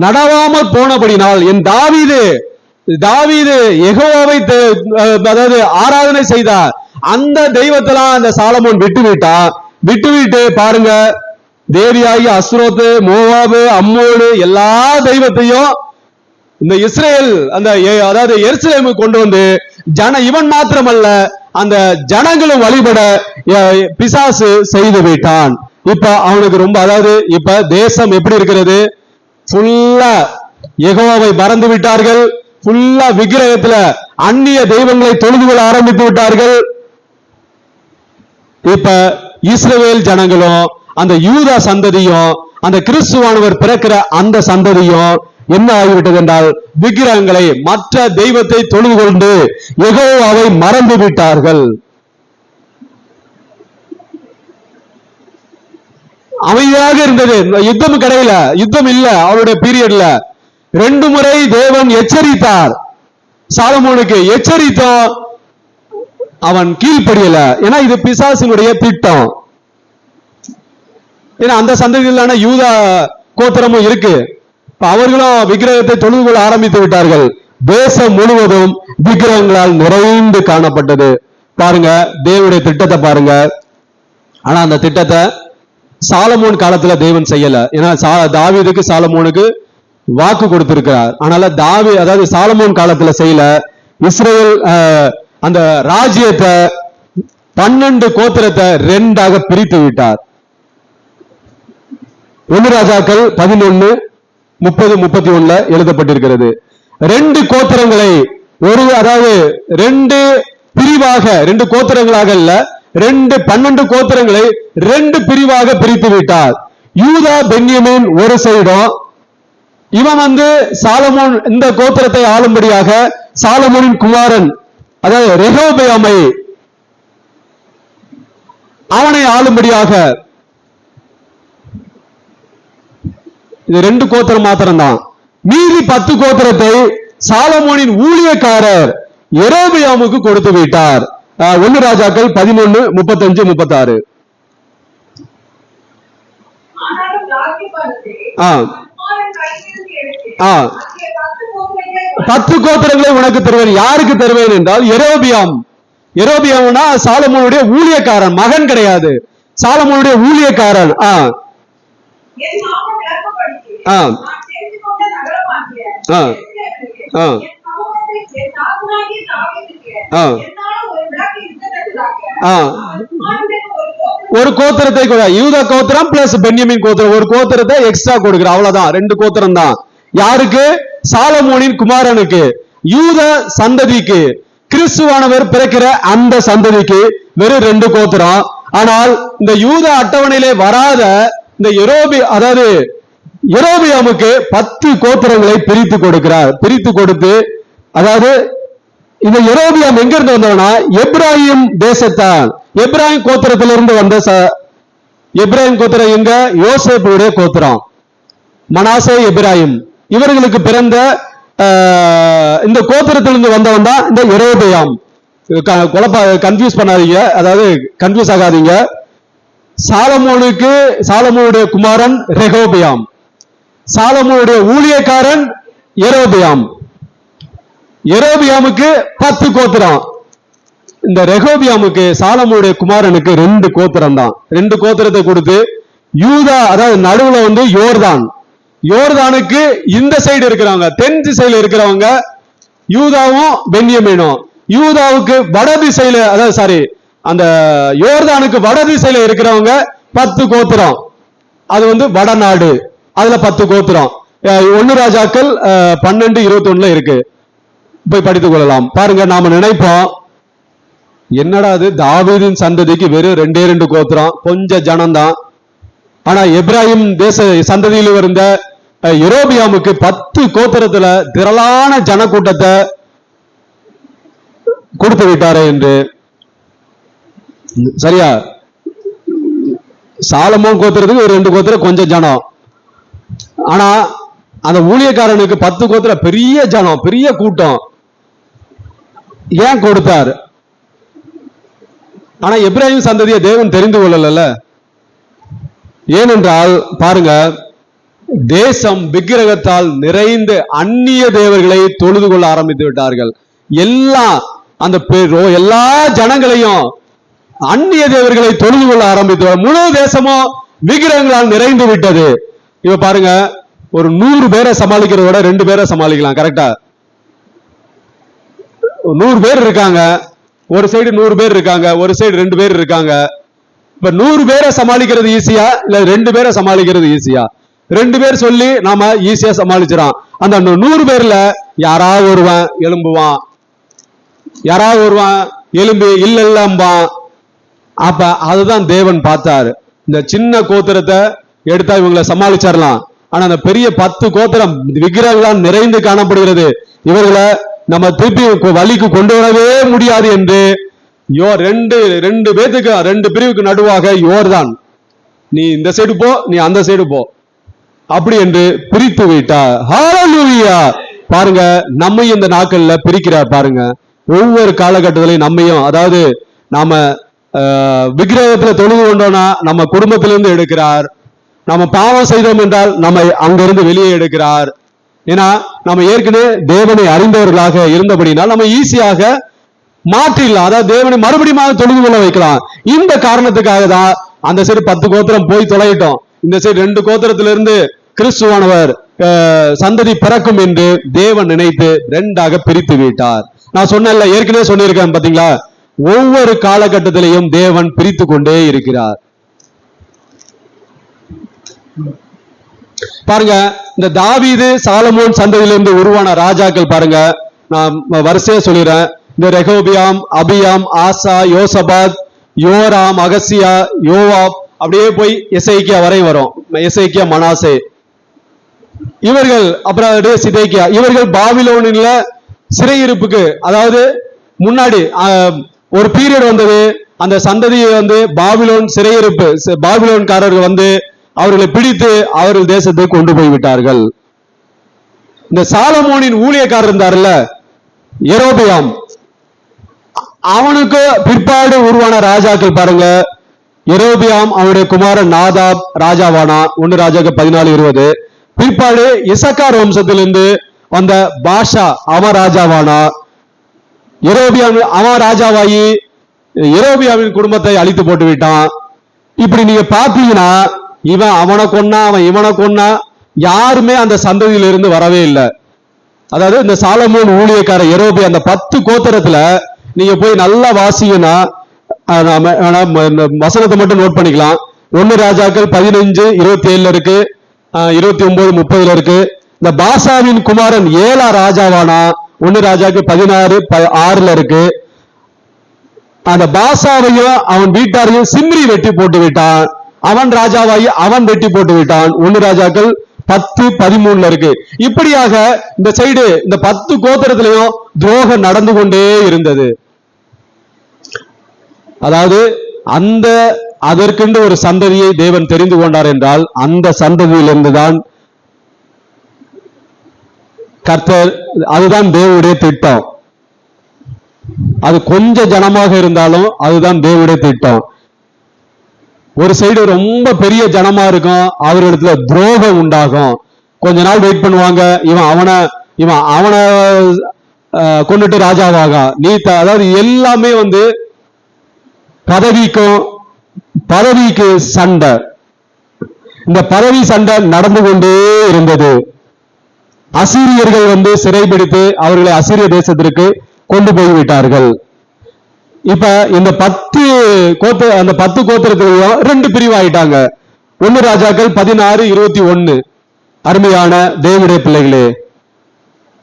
நடவாமல் போனபடினால் என் தாவீது யெகோவாவை அதாவது ஆராதனை செய்தார். அந்த தெய்வத்தெல்லாம் அந்த சாலமோன் விட்டு பாருங்க, தேவியாகிய அஸ்ரோத்து, மோவாபு, அம்மோனு எல்லா தெய்வத்தையும் இந்த இஸ்ரேல் அதாவது எருசலேமுக்கு கொண்டு வந்து இவன் மாத்திரமல்ல அந்த ஜனங்களும் வழிபட பிசாசு செய்து விட்டான். இப்ப அவனுக்கு ரொம்ப, அதாவது இப்ப தேசம் எப்படி இருக்கிறது, ஃபுல்லா யெகோவாவை மறந்து விட்டார்கள், ஃபுல்லா விக்கிரகத்துல அந்நிய தெய்வங்களை தொழுது கொள்ள ஆரம்பித்து விட்டார்கள். இப்ப இஸ்ரவேல் ஜனங்களும் அந்த யூதா சந்ததியும் அந்த கிறிஸ்துவானவர் பிறக்கிற அந்த சந்ததியும் என்ன ஆகிவிட்டது என்றால் விக்கிரகங்களை மற்ற தெய்வத்தை தொழுது கொண்டு யெகோவாவை மறந்து விட்டார்கள். அமைதியாக இருந்தது, யுத்தம் கிடையல, யுத்தம் இல்ல அவருடைய பீரியட்ல. 2 முறை தேவன் எச்சரித்தார் சாலமோனுக்கு, எச்சரித்தோம், அவன் கீழ்ப்படியல. ஏன்னா இது பிசாசினுடைய திட்டம். ஏன்னா அந்த சந்ததியிலான யூதா கோத்திரமும் இருக்கு. அவர்களும் விக்கிரகத்தை தொழுது கொள்ள ஆரம்பித்து விட்டார்கள். தேசம் முழுவதும் விக்கிரகங்களால் நிறைந்து காணப்பட்டது. பாருங்க தேவனுடைய திட்டத்தை பாருங்க. ஆனா அந்த திட்டத்தை சாலமோன் காலத்துல தேவன் செய்யல. ஏன்னா தாவீதுக்கு சாலமோனுக்கு வாக்கு கொடுத்திருக்கிறார். ஆனால அதாவது சாலமோன் காலத்துல செய்யல. இஸ்ரேல் அந்த ராஜ்யத்தை 12 கோத்திரத்தை 2ஆக பிரித்து விட்டார். 1 ராஜாக்கள் 11:30-31 எழுதப்பட்டிருக்கிறது. 2 கோத்திரங்களை அதாவது 2 பிரிவாக, 2 கோத்திரங்களாக இல்ல, 12 கோத்திரங்களை 2 பிரிவாக பிரித்து விட்டார். யூதா பென்யமீன் ஒரு சைடும், இவன் சாலமோன் இந்த கோத்திரத்தை ஆளும்படியாக சாலமோனின் குமாரன் அதாவது ரெகோபெயாமை அவனை ஆளும்படியாக, இது 2 கோத்திரம் மாத்திரம்தான். மீதி 10 கோத்திரத்தை சாலமோனின் ஊழியக்காரர் யெரொபெயாமுக்கு கொடுத்து விட்டார். 1 ராஜாக்கள் 11:35-36. பத்து கோத்திரங்களை உனக்கு தருவேன். யாருக்கு தருவேன் என்றால் யெரொபெயாம்னா சாலமோனுடைய ஊழியக்காரன், மகன் கிடையாது, சாலமோனுடைய ஊழியக்காரன். என் நாமம் விளக்கப்படிக்கு ஆ. நான் தெரிந்து கொண்ட நகரமாகிய ஆ. எருசலேமிலே ஆ. என் சமூகத்தில் என் தாசனாகிய தாவீதுக்கு ஆ. என்னால ஒரு விளக்கு இருக்கத்தக்கதாக ஆ. அவன் குமாரனுக்கு ஒரு கோத்திரத்தை கூட, யூதா கோத்திரம் பிளஸ் பென்யமீன் கோத்திரம், ஒரு கோத்திரத்தை எக்ஸ்ட்ரா கொடுக்கிற, அவ்வளவுதான், 2 கோத்திரம் தான். யாருக்கு? சாலமோனின் குமாரனுக்கு, யூத சந்ததிக்கு, கிறிஸ்துவானவர் பிறக்கிற அந்த சந்ததிக்கு வெறும் 2 கோத்திரம். ஆனால் இந்த யூத அட்டவணையிலே வராத இந்த யெரொபெயாமுக்கு 10 கோத்திரங்களை பிரித்து கொடுக்கிறார். பிரித்து கொடுத்து, அதாவது இந்த யெரொபெயாம் எங்க இருந்து வந்தவனா? எப்ராயிம் தேசத்தான், எப்ராயிம் கோத்திரத்திலிருந்து வந்த எப்ராயிம் கோத்திரம் எங்க? யோசேப்புடைய கோத்திரம், மனாசே, எப்ராயிம், இவர்களுக்கு பிறந்த இந்த கோத்திரத்திலிருந்து வந்தவன் தான் இந்த யெரொபெயாம். கன்ஃபியூஸ் பண்ணாதீங்க, அதாவது கன்ஃபியூஸ் ஆகாதீங்க. சாலமோனுடைய குமாரன் ரெகோபெயாம், சாலமோனுடைய ஊழியக்காரன் யெரொபெயாம். யெரொபெயாமுக்கு 10 கோத்திரம். இந்த ரெகோபெயாமுக்கு, சாலமோனுடைய குமாரனுக்கு 2 கோத்திரம் தான். 2 கோத்திரத்தை கொடுத்து யூதா, அதாவது நடுவுல வந்து யோர்தானுக்கு இந்த சைடு இருக்கிறவங்க, தென் திசையில இருக்கிறவங்க யூதாவும் பென்யமீனும், யூதாவுக்கு வட திசையில, அதாவது அந்த யோர்தானுக்கு வட திசையில இருக்கிறவங்க 10 கோத்திரம், அது வந்து வடநாடு, அதுல 10 கோத்திரம். 1 ராஜாக்கள் 12:21 இருக்கு, போய் படித்துக் கொள்ளலாம். பாருங்க, நாம நினைப்போம் என்னடா அது தாவீதின் சந்ததிக்கு வெறும் 2 கோத்திரம், கொஞ்சம் ஜனம்தான். ஆனா எப்ராஹிம் தேச சந்ததியில் இருந்த யெரொபெயாமுக்கு 10 கோத்திரத்துல திரளான ஜனக்கூட்டத்தை கொடுத்து விட்டாரு என்று. சரியா? சாலமோன் கோத்திரத்துக்கு ஒரு 2 கோத்திரம் கொஞ்சம் ஜனம், ஆனா அந்த ஊழியக்காரனுக்கு 10 கோத்திரம் பெரிய ஜனம், பெரிய கூட்டம். ஏன் கொடுத்தார்? ஆனா எப்ராஹிம் சந்ததியை தேவன் தெரிந்து கொள்ளல. ஏனென்றால் பாருங்க, தேசம் விக்கிரகத்தால் நிறைந்து அந்நிய தேவர்களை தொழுது கொள்ள ஆரம்பித்து விட்டார்கள். எல்லா ஜனங்களையும் அந்நிய தேவர்களை தொழுது கொள்ள ஆரம்பித்து, முழு தேசமும் விக்கிரகங்களால் நிறைந்து விட்டது. இப்ப பாருங்க, ஒரு 100 பேரை சமாளிக்கிறத விட 2 பேரை சமாளிக்கலாம். கரெக்டா? 100 பேர் இருக்காங்க, ஒரு சைடு 100 பேர் இருக்காங்க, ஒரு சைடு 2 பேர் இருக்காங்க. இப்ப 100 பேரை சமாளிக்கிறது ஈஸியா இல்ல 2 பேரை சமாளிக்கிறது ஈஸியா? 2 பேர் சொல்லி நாம ஈஸியா சமாளிச்சிடலாம். அந்த 100 பேர்ல யாராவது ஒருவன் எழும்புவான், யாராவது ஒருவன் எலும்பி இல்லம்பான். அப்ப அதுதான் தேவன் பார்த்தாரு. இந்த சின்ன கோத்திரத்தை எடுத்தா இவங்களை சமாளிச்சிடலாம், ஆனா அந்த பெரிய 10 கோத்திரம் விக்கிரகங்களால் நிறைந்து காணப்படுகிறது, இவர்களை நம்ம திருப்பி வழிக்கு கொண்டு வரவே முடியாது என்று ரெண்டு பேத்துக்கு 2 பிரிவுக்கு நடுவாக யோர்தான், நீ இந்த சைடு போ, நீ அந்த சைடு போ, அப்படி என்று பிரித்து விட்டார். ஹல்லேலூயா! பாருங்க, நம்மையும் இந்த நாட்கள்ல பிரிக்கிறார். பாருங்க, ஒவ்வொரு காலகட்டத்திலையும் நம்மையும், அதாவது நாம விக்கிரகத்துல தொழுது கொண்டோம்னா நம்ம குடும்பத்திலிருந்து எடுக்கிறார், நம்ம பாவம் செய்தோம் என்றால் நம்மை அங்கிருந்து வெளியே எடுக்கிறார். ஏன்னா நம்ம ஏற்கனவே தேவனை அறிந்தவர்களாக இருந்தபடினால் நம்ம ஈஸியாக மாற்றிடலாம், அதாவது தேவனை மறுபடியும் தொழுது கொள்ள வைக்கலாம். இந்த காரணத்துக்காக தான் அந்த சைடு 10 கோத்திரம் போய் தொலையிட்டோம், இந்த சைடு 2 கோத்திரத்திலிருந்து கிறிஸ்துவானவர் சந்ததி பிறக்கும் என்று தேவன் நினைத்து 2ஆக பிரித்து விட்டார். நான் சொன்னேன்ல, ஏற்கனவே சொல்லியிருக்கேன் பாத்தீங்களா, ஒவ்வொரு காலகட்டத்திலையும் தேவன் பிரித்து கொண்டே இருக்கிறார். பாருங்க, இந்த தாவீது சாலமோன் சந்ததியிலிருந்து உருவான ராஜாக்கள் பாருங்க, நான் வரிசையா சொல்லிடுறேன். இந்த ரெகோபியாம், அபியாம், ஆசா, யோசபாத், யோராம், அகசியா, யோவாப், அப்படியே போய் எசேக்கியா வரை வரும். எசேக்கியா, மனாசே, இவர்கள், அப்புறம் சிதேக்கியா, இவர்கள் பாபிலோனில சிறையிருப்புக்கு, அதாவது முன்னாடி ஒரு பீரியட் வந்தது, அந்த சந்ததியை வந்து பாபிலோன் சிறையிருப்பு, பாபிலோன்காரர்கள் வந்து அவர்களை பிடித்து அவர்கள் தேசத்துக்கு கொண்டு போய் விட்டார்கள். இந்த சாலமோனின் ஊழியக்காரர் இருந்தார்ல யெரொபெயாம், அவனுக்கு பிற்பாடு உருவான ராஜாக்கள் பாருங்க. யெரொபெயாம் அவனுடைய குமாரன் நாதாப் ராஜாவானா, 1 ராஜாக்கள் 14:20. பிற்பாடு இசக்கார் வம்சத்திலிருந்து வந்த பாஷா அவன் ராஜாவானா. யெரொபெயாம் அவன் ராஜாவாயி யெரொபெயாமின் குடும்பத்தை அழித்து போட்டு விட்டான். இப்படி நீங்க பாத்தீங்கன்னா இவன் அவனை கொன்னா, அவன் இவனை கொன்னா, யாருமே அந்த சந்ததியிலிருந்து வரவே இல்லை. அதாவது இந்த சாலமோன் ஊழியக்கார யெரொபெயாம் அந்த 10 கோத்திரத்துல நீங்க போய் நல்லா வாசிங்கன்னா வசனத்தை மட்டும் நோட் பண்ணிக்கலாம். 1 ராஜாக்கள் 15:27 இருக்கு, 29:30 இருக்கு. இந்த பாசாவின் குமாரன் ஏலா ராஜாவானா 1 ராஜாக்கள் 16:6 இருக்கு. அந்த பாசாவையும் அவன் வீட்டாரையும் சிம்ரி வெட்டி போட்டு விட்டான். அவன் ராஜாவாகி அவன் வெட்டி போட்டு விட்டான். 1 ராஜாக்கள் 10:13 இருக்கு. இப்படியாக இந்த சைடு இந்த 10 கோத்திரத்திலையும் துரோகம் நடந்து கொண்டே இருந்தது. அதாவது அதற்கென்று ஒரு சந்ததியை தேவன் தெரிந்து கொண்டார் என்றால் அந்த சந்ததியிலிருந்துதான் கர்த்தர், அதுதான் தேவனுடைய திட்டம். அது கொஞ்ச ஜனமாக இருந்தாலும் அதுதான் தேவனுடைய திட்டம். ஒரு சைடு ரொம்ப பெரிய ஜனமா இருக்கும், அவர்களிடத்துல துரோகம் உண்டாகும். கொஞ்ச நாள் வெயிட் பண்ணுவாங்க, இவன் அவனை கொண்டுட்டு ராஜாவாக அதாவது எல்லாமே பதவிக்கு சண்டை. இந்த பதவி சண்டை நடந்து கொண்டே இருந்தது. அசீரியர்கள் சிறைபிடித்து அவர்களை அசீரிய தேசத்திற்கு கொண்டு போய்விட்டார்கள். இப்ப இந்த 10 கோத்திரத்திலையும் 2 பிரிவாயிட்டாங்க. 1 ராஜாக்கள் 16:21. அருமையான தேவனுடைய பிள்ளைகளே,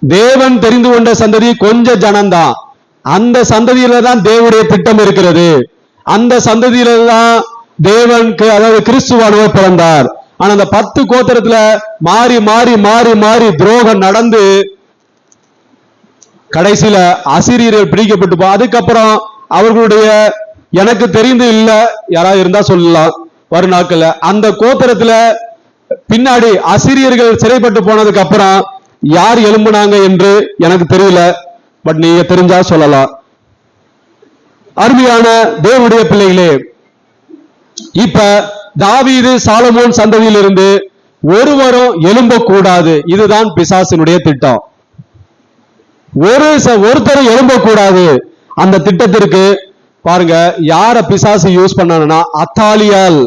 தேவன் தெரிந்து கொண்ட சந்ததி கொஞ்ச ஜனம்தான். அந்த சந்ததியில தான் தேவனுடைய திட்டம் இருக்கிறது. அந்த சந்ததியில தான் தேவனுக்கு, அதாவது கிறிஸ்துவானவர் பிறந்தார். ஆனா அந்த 10 கோத்திரத்துல மாறி மாறி மாறி மாறி துரோகம் நடந்து கடைசியில அசீரியர்கள் பிடிக்கப்பட்டு அதுக்கப்புறம் அவர்களுடைய, எனக்கு தெரிந்து இல்ல, யாராவது இருந்தா சொல்லலாம் வரும் நாட்கள்ல, அந்த கோத்திரத்துல பின்னாடி அசீரியர்கள் சிறைப்பட்டு போனதுக்கு அப்புறம் யார் எழும்புனாங்க என்று எனக்கு தெரியல. பட் நீங்க தெரிஞ்சா சொல்லலாம். அருமையான தேவனுடைய பிள்ளைகளே, இப்ப தாவீது சாலமோன் சந்ததியிலிருந்து ஒருவரும் எழும்பக்கூடாது. இதுதான் பிசாசினுடைய திட்டம். ஒருத்தரும் எழும்பக்கூடாது. அந்த திட்டத்திற்கு பாருங்க யார பிசாசு யூஸ் பண்ணான்னா அத்தாலியால்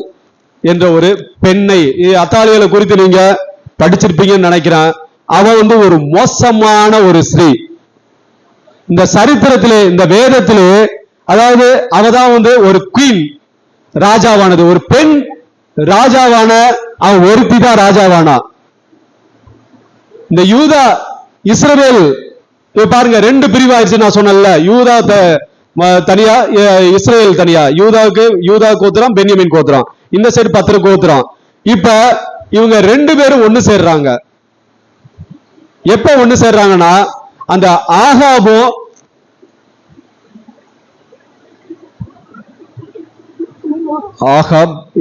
என்ற ஒரு பெண்ணை. அத்தாலியால குறித்து நீங்க படிச்சிருப்பீங்கன்னு நினைக்கிறேன். அவ ஒரு மோசமான ஒரு ஸ்திரீ. இந்த சரித்திரத்திலே, இந்த வேதத்திலே, அதாவது அவதான் ஒரு குவீன், ராஜாவானது. ஒரு பெண் ராஜாவான அவன் ஒருத்தி தான் ராஜாவானா. இந்த யூதா இஸ்ரவேல் பாருங்க 2 பிரிவாயிருச்சு. நான் சொன்னேன்ல, யூதா தனியா, இஸ்ரவேல் தனியா. யூதா கோத்திரம், பென்யமீன் கோத்திரம். இந்த சைடு 10 கோத்திரம். இப்ப இவங்க 2 பேரும் ஒண்ணு சேர்றாங்க. எப்ப ஒண்ணு சேர்றாங்கன்னா, அந்த ஆகாபும்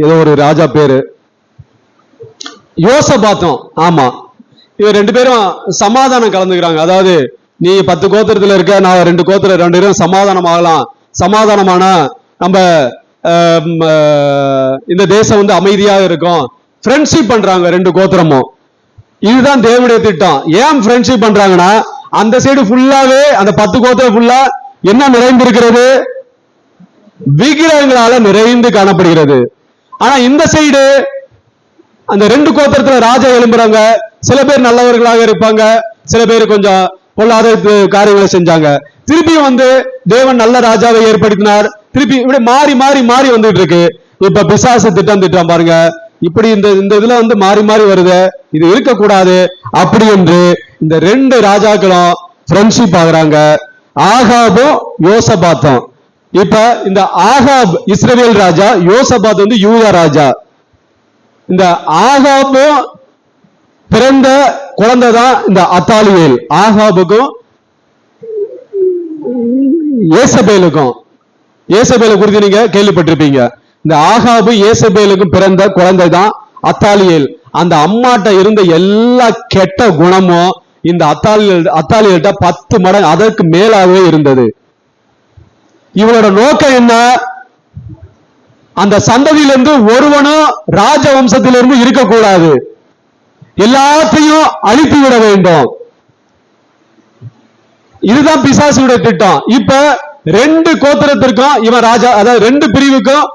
ஏதோ ஒரு ராஜா பேரு, யோசபாத்தும். ஆமா, இவ 2 பேரும் சமாதானம் கலந்துக்கிறாங்க. அதாவது நீ 10 கோத்திரத்துல இருக்க, நான் 2 கோத்திரம், 2 பேரும் சமாதானம் ஆகலாம். சமாதானமானா நம்ம இந்த தேசம் அமைதியாக இருக்கும். ஃப்ரெண்ட்ஷிப் பண்றாங்க 2 கோத்திரமும். இதுதான் தேவனுடைய திட்டம். ஏன் ஃப்ரெண்ட்ஷிப் பண்றாங்கன்னா, அந்த சைடு ஃபுல்லாவே, அந்த 10 கோத்திரம் ஃபுல்லா என்ன நிறைந்திருக்கிறது? விக்கிரகங்களால நிறைந்து காணப்படுகிறது. ஆனா இந்த சைடு அந்த 2 கோத்திரத்துல ராஜா எழும்புறாங்க. சில பேர் நல்லவர்களாக இருப்பாங்க, சில பேர் கொஞ்சம் பொல்லாத காரியங்களை செஞ்சாங்க. திருப்பி தேவன் நல்ல ராஜாவை ஏற்படுத்தினார். திருப்பி இப்படி மாறி மாறி மாறி வந்துட்டு இருக்கு. இப்ப பிசாசு திட்டம் பாருங்க. இப்படி இந்த இதுல மாறி மாறி வருது. இது இருக்கக்கூடாது அப்படி என்று இந்த 2 ராஜாக்களும் ஃப்ரெண்ட்ஷிப் ஆகுறாங்க, ஆகாபும் யோசபாத்தும். இப்ப இந்த ஆகாப் இஸ்ரவேல் ராஜா, யோசபாத் யூதா ராஜா. இந்த ஆகாபும் பிறந்த குழந்தை தான் இந்த அத்தாலியேல். ஆகாபுக்கும் ஏசபேலுக்கும், ஏசபேலை குறித்து நீங்க கேள்விப்பட்டிருப்பீங்க. இந்த ஆகாபு ஏசபேலுக்கும் பிறந்த குழந்தை தான் அத்தாலியேல். அந்த அம்மாட்ட இருந்த எல்லா கெட்ட குணமும் இந்த அத்தாலியேல்ட்ட 10 மடங்கு அதற்கு மேலாகவே இருந்தது. இவனோட நோக்கம் என்ன? அந்த சந்ததியிலிருந்து ஒருவனும் ராஜ வம்சத்திலிருந்து இருக்கக்கூடாது, எல்லாத்தையும் அழித்து விட வேண்டும். இதுதான் பிசாசுடைய திட்டம். இப்ப ரெண்டு கோத்திரத்திற்கும் இவன் ராஜா, அதாவது ரெண்டு பிரிவுக்கும்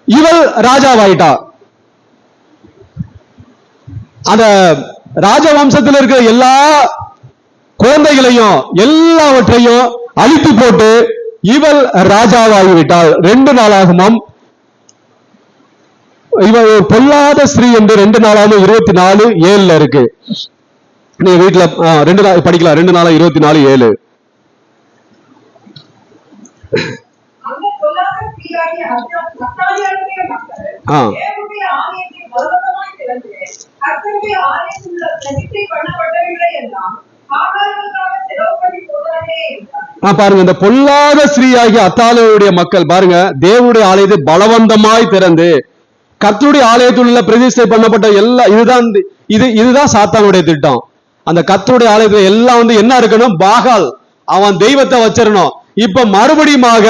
இவள் ராஜாவாயிட்டா. அந்த ராஜவம்சத்தில் இருக்கிற எல்லா குழந்தைகளையும் எல்லாவற்றையும் அழித்து போட்டு இவள் ராஜாவாகிவிட்டாள். 2 நாளாகமம் இவள் பொல்லாத ஸ்திரீ என்று 2 நாளாகமம் 24:7 இருக்கு. நீங்க வீட்டுல 2 நாள் படிக்கலாம். 2 நாளா 24:7. அந்த பொல்லாத ஸ்திரீயாகிய அத்தாலியாளுடைய மக்கள் தேவனுடைய ஆலயத்தை பலவந்தமாய் திறந்து கர்த்தருடைய ஆலயத்தில் உள்ள பிரதிஷ்டை பண்ணப்பட்டவைகளை எல்லாம் பாகால்களுக்காக செலவு பண்ணி போட்டார்களே என்றார். பாருங்க, இந்த பொல்லாத ஸ்திரீயாகிய அத்தாலியாளுடைய மக்கள் பாருங்க, தேவனுடைய ஆலயத்தை பலவந்தமாய் திறந்து கர்த்தருடைய ஆலயத்தில் உள்ள பிரதிஷ்டை பண்ணப்பட்ட எல்லா இதுதான் சாத்தானுடைய திட்டம். அந்த கர்த்தருடைய ஆலயத்துல எல்லாம் என்ன இருக்கணும்? பாகால், அவன் தெய்வத்தை வச்சிடணும். இப்ப மறுபடியுமாக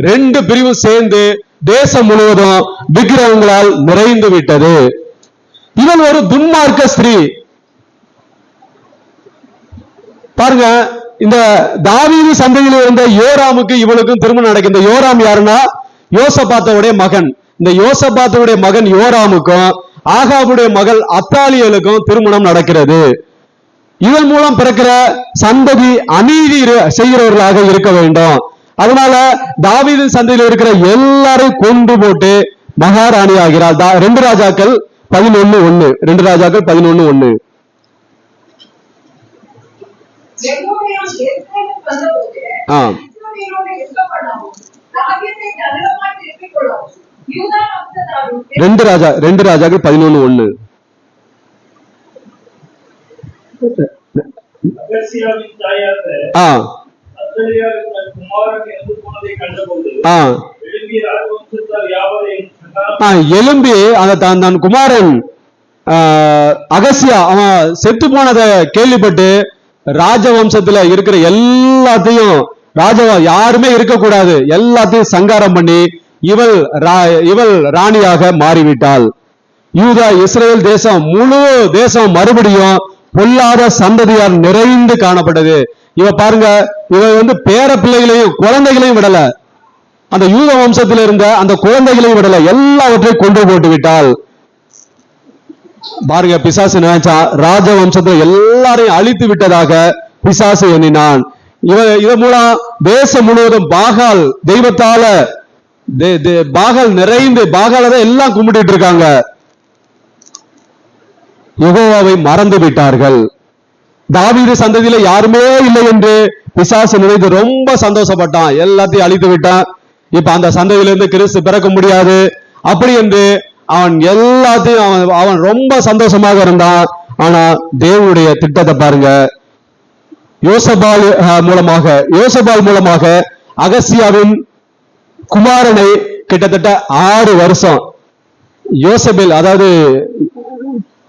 2 பிரிவு சேர்ந்து தேசம் முழுவதும் விக்கிரகங்களால் நிறைந்து விட்டது. இவன் ஒரு துன்மார்க்க ஸ்திரீ. பாருங்க, இந்த தாவீது சந்ததியில் இருந்த யோராமுக்கு இவளுக்கும் திருமணம் நடக்கும். இந்த யோராம் யாருன்னா யோசபாத்தோடைய மகன். இந்த யோசபாத்தோடைய மகன் யோராமுக்கும் ஆகாபுடைய மகள் அத்தாலியலுக்கும் திருமணம் நடக்கிறது. இதன் மூலம் பிறக்கிற சந்ததி அநீதி செய்கிறவர்களாக இருக்க வேண்டும். அதனால தாவீது சந்ததியில் இருக்கிற எல்லாரையும் கொண்டு போட்டு மகாராணி ஆகிறாள். 2 ராஜாக்கள் 11:1. 2 ராஜாக்கள் 11:1. ரெண்டு ராஜாக்கள் 11:1. எலும்பி தன் குமாரன் அகசியா அவன் செத்து போனதை கேள்விப்பட்டு ராஜவம்சத்துல இருக்கிற எல்லாத்தையும் யாருமே இருக்கக்கூடாது, எல்லாத்தையும் சங்காரம் பண்ணி இவள் ராணியாக மாறிவிட்டாள். யூதா இஸ்ரேல் தேசம் முழு தேசம் மறுபடியும் பொல்லாத சந்ததியால் நிறைந்து காணப்பட்டது. இவ பாருங்க, இவ பேர பிள்ளைகளையும் குழந்தைகளையும் விடல, அந்த யூத வம்சத்தில் இருந்த அந்த குழந்தைகளையும் விடல, எல்லாவற்றையும் கொண்டு போட்டு விட்டால். பாருங்க, பிசாசு நினைச்சா ராஜவம்சத்தை எல்லாரையும் அழித்து விட்டதாக பிசாசு எண்ணினான். இதன் மூலம் தேசம் முழுவதும் பாகால் தெய்வத்தால பாகால் நிறைந்து பாகாலதான் எல்லாம் கும்பிட்டு இருக்காங்க. யெகோவாவை மறந்து விட்டார்கள். தாவீது சந்ததியில யாருமே இல்லை என்று பிசாசு நினைத்து ரொம்ப சந்தோஷப்பட்டான், எல்லாத்தையும் அழித்து விட்டான். இப்ப அந்த சந்ததியிலிருந்து கிறிஸ்து பிறக்க முடியாது அப்படி என்று அவன் எல்லாத்தையும் அவன் ரொம்ப சந்தோஷமாக இருந்தான். ஆனா தேவனுடைய திட்டத்தை பாருங்க, யோசபால் மூலமாக அகசியாவின் குமாரனை கிட்டத்தட்ட 6 வருஷம் யோசபேல், அதாவது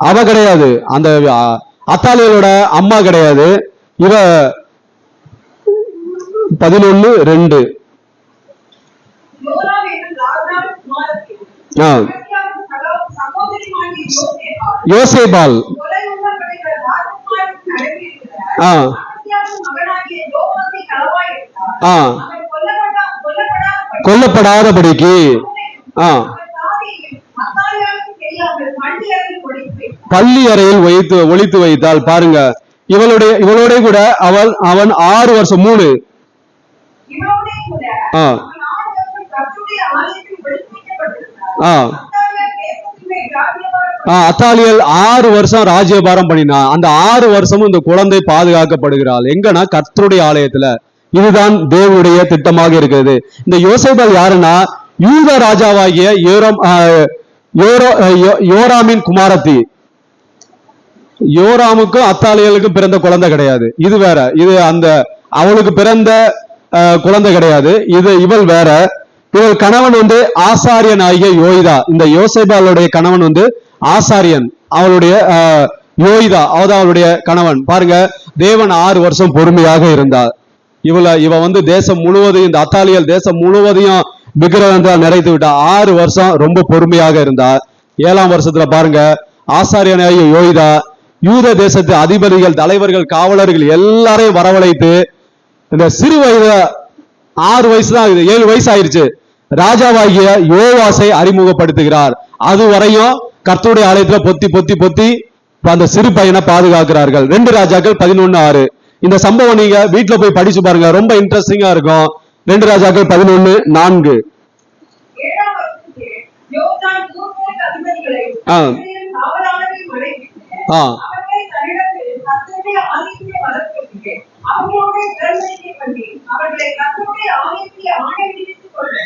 அவ கிடையாது, அந்த அத்தாலியலோட அம்மா கிடையாது, இவ 11:2. யோசேபால் கொல்லப்படாதபடிக்கு பள்ளி அறையில் ஒளித்து வைத்தால். பாருங்க, இவளோட கூட அவன் 6 வருஷம் 3 அத்தாலியல் 6 வருஷம் ராஜ்யபாரம் பண்ணினான். அந்த 6 வருஷமும் இந்த குழந்தை பாதுகாக்கப்படுகிறாள். எங்கன்னா கர்த்தருடைய ஆலயத்துல. இதுதான் தேவனுடைய திட்டமாக இருக்கிறது. இந்த யோசேபால் யாருன்னா யூத ராஜாவாகிய யோராமின் குமாரத்தி. யோராமுக்கும் அத்தாலியலுக்கும் பிறந்த குழந்தை கிடையாது, இது வேற. இது அந்த அவளுக்கு பிறந்த குழந்தை கிடையாது, இவள் வேற. இவள் கணவன் ஆசாரியன் ஆகிய யோய்தா. இந்த யோசேபாலுடைய கணவன் ஆசாரியன், அவளுடைய யோய்தா அவதான் அவளுடைய கணவன். பாருங்க, தேவன் 6 வருஷம் பொறுமையாக இருந்தார். இவ தேசம் முழுவதையும், இந்த அத்தாலியல் தேசம் முழுவதையும் விக்கிரகத்தால் நிறைத்து விட்டா. 6 வருஷம் ரொம்ப பொறுமையாக இருந்தார். 7ஆம் வருஷத்துல பாருங்க, ஆசாரியனாகிய யோய்தா யூத தேசத்து அதிபதிகள், தலைவர்கள், காவலர்கள் எல்லாரையும் வரவழைத்து இந்த சிறு வயது 6 வயசு தான் ஆகுது, 7 வயசு ஆயிருச்சு. ராஜாவாகிய யோவாசை அறிமுகப்படுத்துகிறார். அது வரையும் கர்த்தருடைய ஆலயத்துல பொத்தி பொத்தி பொத்தி அந்த சிறு பையனை பாதுகாக்கிறார்கள். 2 ராஜாக்கள் 11:6. இந்த சம்பவம் நீங்க வீட்டுல போய் படிச்சு பாருங்க, ரொம்ப இன்ட்ரெஸ்டிங்கா இருக்கும். 2 ராஜாக்கள் 11:4. 7ஆம் வருஷத்தில் யோர்தான் தூர்நாட்டு அதிபதிகளையும் ஆ. இஸ்ரவேலின் காவலாளரையும் அழைப்பித்து, ஆ. அவர்களை தன்னிடத்தில் கர்த்தருடைய ஆலயத்திலே வரச்சொல்லி, அவர்களோடு உடன்படிக்கை பண்ணி, அவர்களை கர்த்தருடைய ஆலயத்திலே ஆணையிட்டுக் கொள்ள,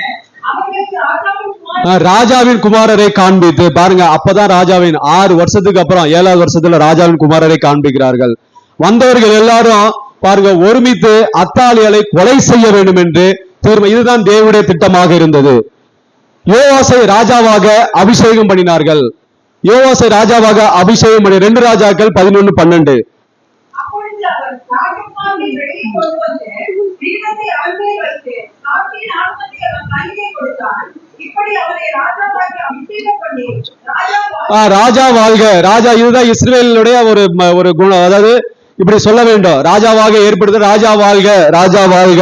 அவர்களுக்கு ராஜாவின் குமாரன் ராஜாவின் குமாரரை காண்பித்து பாருங்க. அப்பதான் ராஜாவின் 6 வருஷத்துக்கு அப்புறம் 7வது வருஷத்துல ராஜாவின் குமாரரை காண்பிக்கிறார்கள். வந்தவர்கள் எல்லாரும் பாருங்க ஒருமித்து அத்தாலியலை கொலை செய்ய வேண்டும் என்று இதுதான் தேவனுடைய திட்டமாக இருந்தது. யோவாசை ராஜாவாக அபிஷேகம் பண்ணினார்கள். யோவாசை ராஜாவாக அபிஷேகம் பண்ணி 2 ராஜாக்கள் 11:12. அப்பொழுது அவர் ராஜகுமாரனை வெளியே கொண்டு வந்து பீடத்தை அவன் மேல் வைத்து சாட்சியின் ஆத்மத்தை அவன் கையிலே கொடுத்தான். இப்படி அவரை ராஜாவாக்கி அபிஷேகம் பண்ணி, ராஜா வாழ்க. ராஜா இதுதான் இஸ்ரவேலுடைய ஒரு குணம். அதாவது இப்படி சொல்ல வேண்டும், ராஜாவாக ஏற்படுத்த ராஜா வாழ்க, ராஜா வாழ்க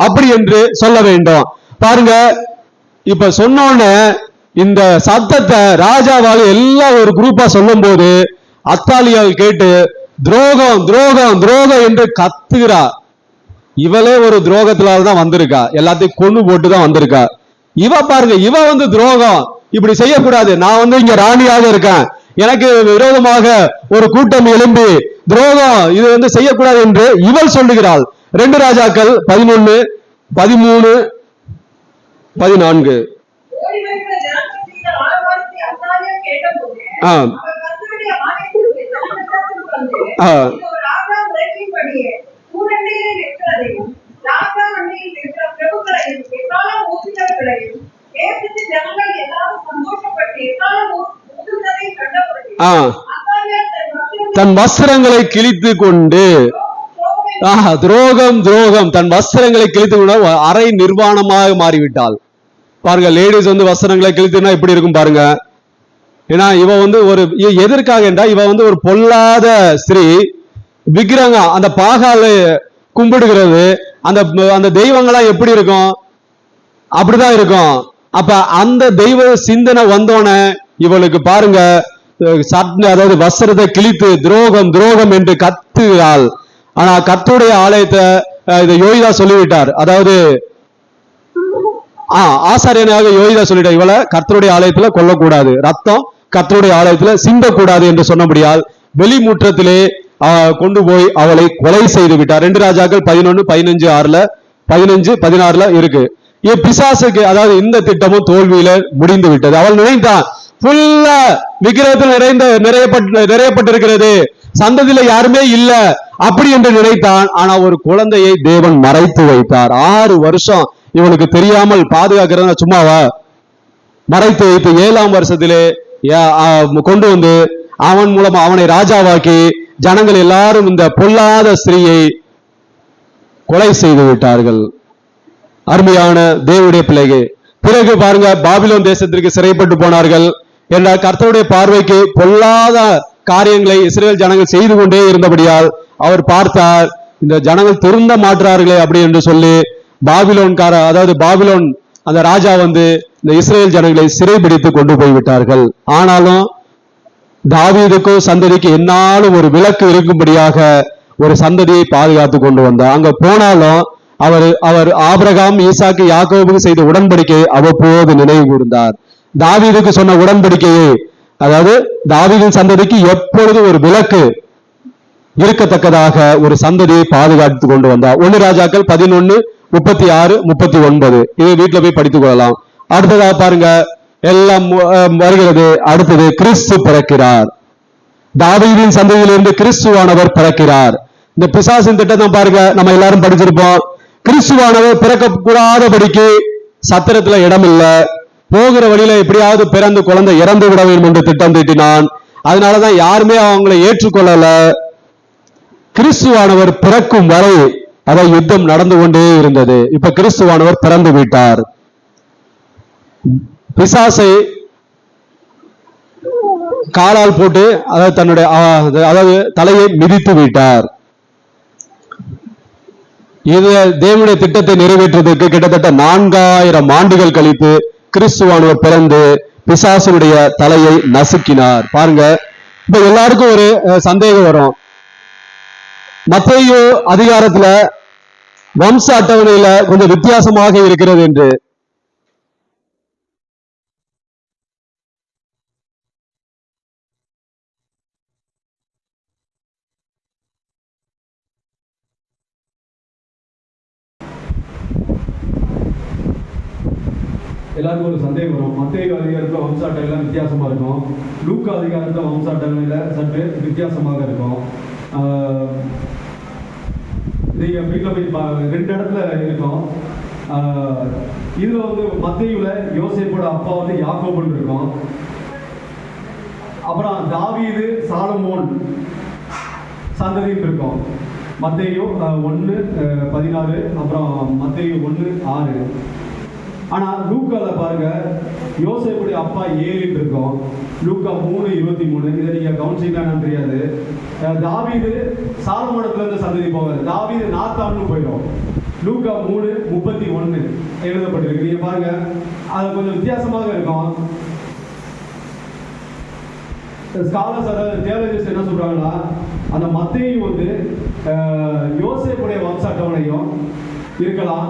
அப்படி என்று சொல்ல வேண்டும். பாருங்க, இப்ப சொன்னோன்னு இந்த சத்தத்தை ராஜாவாக எல்லாம் ஒரு குரூப்பா சொல்லும் போது அத்தாலியால் கேட்டு துரோகம் துரோகம் துரோகம் என்று கத்துகிறா. இவளே ஒரு துரோகத்தினால தான் வந்திருக்கா, எல்லாத்தையும் கொண்டு போட்டு தான் வந்திருக்கா. இவ பாருங்க, இவ துரோகம், இப்படி செய்யக்கூடாது, நான் இங்க ராணியாக இருக்கேன், எனக்கு விரோதமாக ஒரு கூட்டம் எழும்பி துரோகம் இது செய்யக்கூடாது என்று இவள் சொல்லுகிறாள். 2 ராஜாக்கள் 11, 13, 14. ஓடி வருகிற ஜனங்கள் செய்த ஆரவாரத்தை அத்தாலியா கேட்டபோது, ஆ. அவர் கர்த்தருடைய ஆலயத்திற்கு ஜனங்களிடத்தில் வந்து, ஆ. இதோ ராஜா உரைக்கின்படியே சூரண்டையில் நிற்கிறதையும், ராஜா அண்டையில் நிற்கிற பிரபுக்களையும், எக்காலம் ஊதுகிறவர்களையும், தேசத்து ஜனங்கள் எல்லாரும் சந்தோஷப்பட்டு எக்காலம் ஊதுகிறதை கண்டபோது, ஆ. அத்தாலியா தன் வஸ்திரங்களை கிழித்து கொண்டு துரோகம் துரோகம் தன் வஸ்திரங்களை கிழித்து கொண்டு அரை நிர்வாணமாக மாறிவிட்டாள். பாருங்க, லேடிஸ் வஸ்திரங்களை கிழித்துனா இப்படி இருக்கும் பாருங்க. ஏன்னா இவ ஒரு எதற்காக என்றா, இவ ஒரு பொல்லாத ஸ்திரீ. விக்கிரகம் அந்த பாகால கும்பிடுகிறது, அந்த தெய்வங்களா எப்படி இருக்கும், அப்படிதான் இருக்கும். அப்ப அந்த தெய்வ சிந்தனை வந்தோன இவளுக்கு பாருங்க, அதாவது வஸ்திரத்தை கிழித்து துரோகம் துரோகம் என்று கத்துகிறாள். ஆனா கர்த்தருடைய ஆலயத்தை இதை யோகிதா சொல்லிவிட்டார். அதாவது ஆசாரியனாக யோகிதா சொல்லிட்டார், இவளை கர்த்தருடைய ஆலயத்துல கொல்லக்கூடாது, ரத்தம் கர்த்தருடைய ஆலயத்துல சிந்தக்கூடாது என்று சொன்னபடியால் வெளிமுற்றத்திலே கொண்டு போய் அவளை கொலை செய்து விட்டார். 2 ராஜாக்கள் 11, 15, 6, 15, 16 இருக்கு. பிசாசுக்கு அதாவது இந்த திட்டமும் தோல்வியில முடிந்து விட்டது. அவள் நினைத்தான், ஃபுல்லா விக்கிரகத்தில் நிறையப்பட்டிருக்கிறது, சந்ததியில யாருமே இல்ல அப்படி என்று நினைத்தான். ஆனா ஒரு குழந்தையை தேவன் மறைத்து வைத்தார். 6 வருஷம் இவனுக்கு தெரியாமல் பாதுகாக்கிறது சும்மாவா, மறைத்து வைத்து 7ஆம் வருஷத்திலே கொண்டு வந்து அவன் மூலமா அவனை ராஜாவாக்கி ஜனங்கள் எல்லாரும் இந்த பொல்லாத ஸ்திரீயை கொலை செய்து விட்டார்கள். அருமையான தேவனுடைய பிள்ளைகள், பிறகு பாருங்க பாபிலோன் தேசத்திற்கு சிறைப்பட்டு போனார்கள். என்ற கர்த்தருடைய பார்வைக்கு பொல்லாத காரியங்களை இஸ்ரவேல் ஜனங்கள் செய்து கொண்டே இருந்தபடியால் அவர் பார்த்தார், இந்த ஜனங்கள் திருந்த மாற்றார்களே அப்படி என்று சொல்லி அதாவது பாபிலோன் அந்த ராஜா இந்த இஸ்ரவேல் ஜனங்களை சிறைபிடித்து கொண்டு போய்விட்டார்கள். ஆனாலும் தாவீதுக்கும் சந்ததிக்கு என்னாலும் ஒரு விலக்கு இருக்கும்படியாக ஒரு சந்ததியை பாதுகாத்து கொண்டு வந்தார். அங்க போனாலும் அவர் ஆபிரகாம், ஈசாக்கு, யாக்கோபுக்கு செய்த உடன்படிக்கையை அவ்வப்போது நினைவு கூர்ந்தார். தாவீதுக்கு சொன்ன உடன்படிக்கையை, அதாவது தாவீதின் சந்ததிக்கு எப்பொழுது ஒரு விலக்கு இருக்கத்தக்கதாக ஒரு சந்ததியை பாதுகாத்து கொண்டு வந்தார். 1 ராஜாக்கள் 11, 36, 39. இதை வீட்டுல போய் படித்துக் கொள்ளலாம். அடுத்ததாக பாருங்க, எல்லாம் வருகிறது. அடுத்தது கிறிஸ்து பிறக்கிறார். தாவீதின் சந்ததியிலிருந்து கிறிஸ்துவானவர் பிறக்கிறார். இந்த பிசாசின் திட்டத்தை பாருங்க, நம்ம எல்லாரும் படிச்சிருப்போம். கிறிஸ்துவானவர் பிறக்கக்கூடாதபடிக்கு சத்திரத்துல இடம் இல்ல, போகிற வழியில எப்படியாவது பிறந்து குழந்தை இறந்து விட வேண்டும் என்று திட்டம் தீட்டினான். அதனாலதான் யாருமே அவங்களை ஏற்றுக்கொள்ளல. கிறிஸ்துவானவர் பிறக்கும் வரை அவை யுத்தம் நடந்து கொண்டே இருந்தது. இப்ப கிறிஸ்துவானவர் பிறந்து விட்டார். பிசாசை காலால் போட்டு அதாவது தலையை மிதித்து விட்டார். இது தேவனுடைய திட்டத்தை நிறைவேற்றுவதற்கு கிட்டத்தட்ட 4000 ஆண்டுகள் கழித்து கிறிஸ்துவானவர் பிறந்து பிசாசுடைய தலையை நசுக்கினார். பாருங்க, இப்ப எல்லாருக்கும் ஒரு சந்தேகம் வரும். மத்தேயு அதிகாரத்துல வம்ச அட்டவணையில கொஞ்சம் வித்தியாசமாக இருக்கிறது என்று. எல்லாருக்கும் ஒரு சந்தேகம் வரும். மத்தேயு அதிகாரத்துல வம்ச அட்டவணையில வித்தியாசமா இருக்கும், லூக்கா அதிகாரத்துல வம்ச அட்டவணையில சற்று வித்தியாசமாக இருக்கும். நீங்க வீட்டில் போய் 2 இடத்துல இருக்கும். இதுல வந்து மத்தேயுல யோசேப்போட அப்பா வந்து யாக்கோபுன்னு இருக்கும். அப்புறம் தாவீது சாலமோன் சந்ததின்னு இருக்கும். மத்தேயு 1:16, அப்புறம் மத்தேயு 1:6. ஆனா லூக்கால பாருங்க, யோசேப்புடைய அப்பா ஏலின்னு இருக்கும். லூக்கா 3:23. இதை நீங்க கவனிச்சீங்கன்னா தெரியாது. தாவீது சாலமோனத்துல இருந்து சந்ததி போவார். தாவீது நாத்தான்னு போயிடும். லூக்கா 3:31 எழுதப்பட்டிருக்கு. நீங்க பாருங்க, அது கொஞ்சம் வித்தியாசமாக இருக்கும். ஸ்காலர்ஸ், அதாவது தியாலஜிஸ்ட் என்ன சொல்றாங்கன்னா, அந்த மத்தேயு வந்து யோசேப்புடைய வம்ச அட்டவணையும் இருக்கலாம்.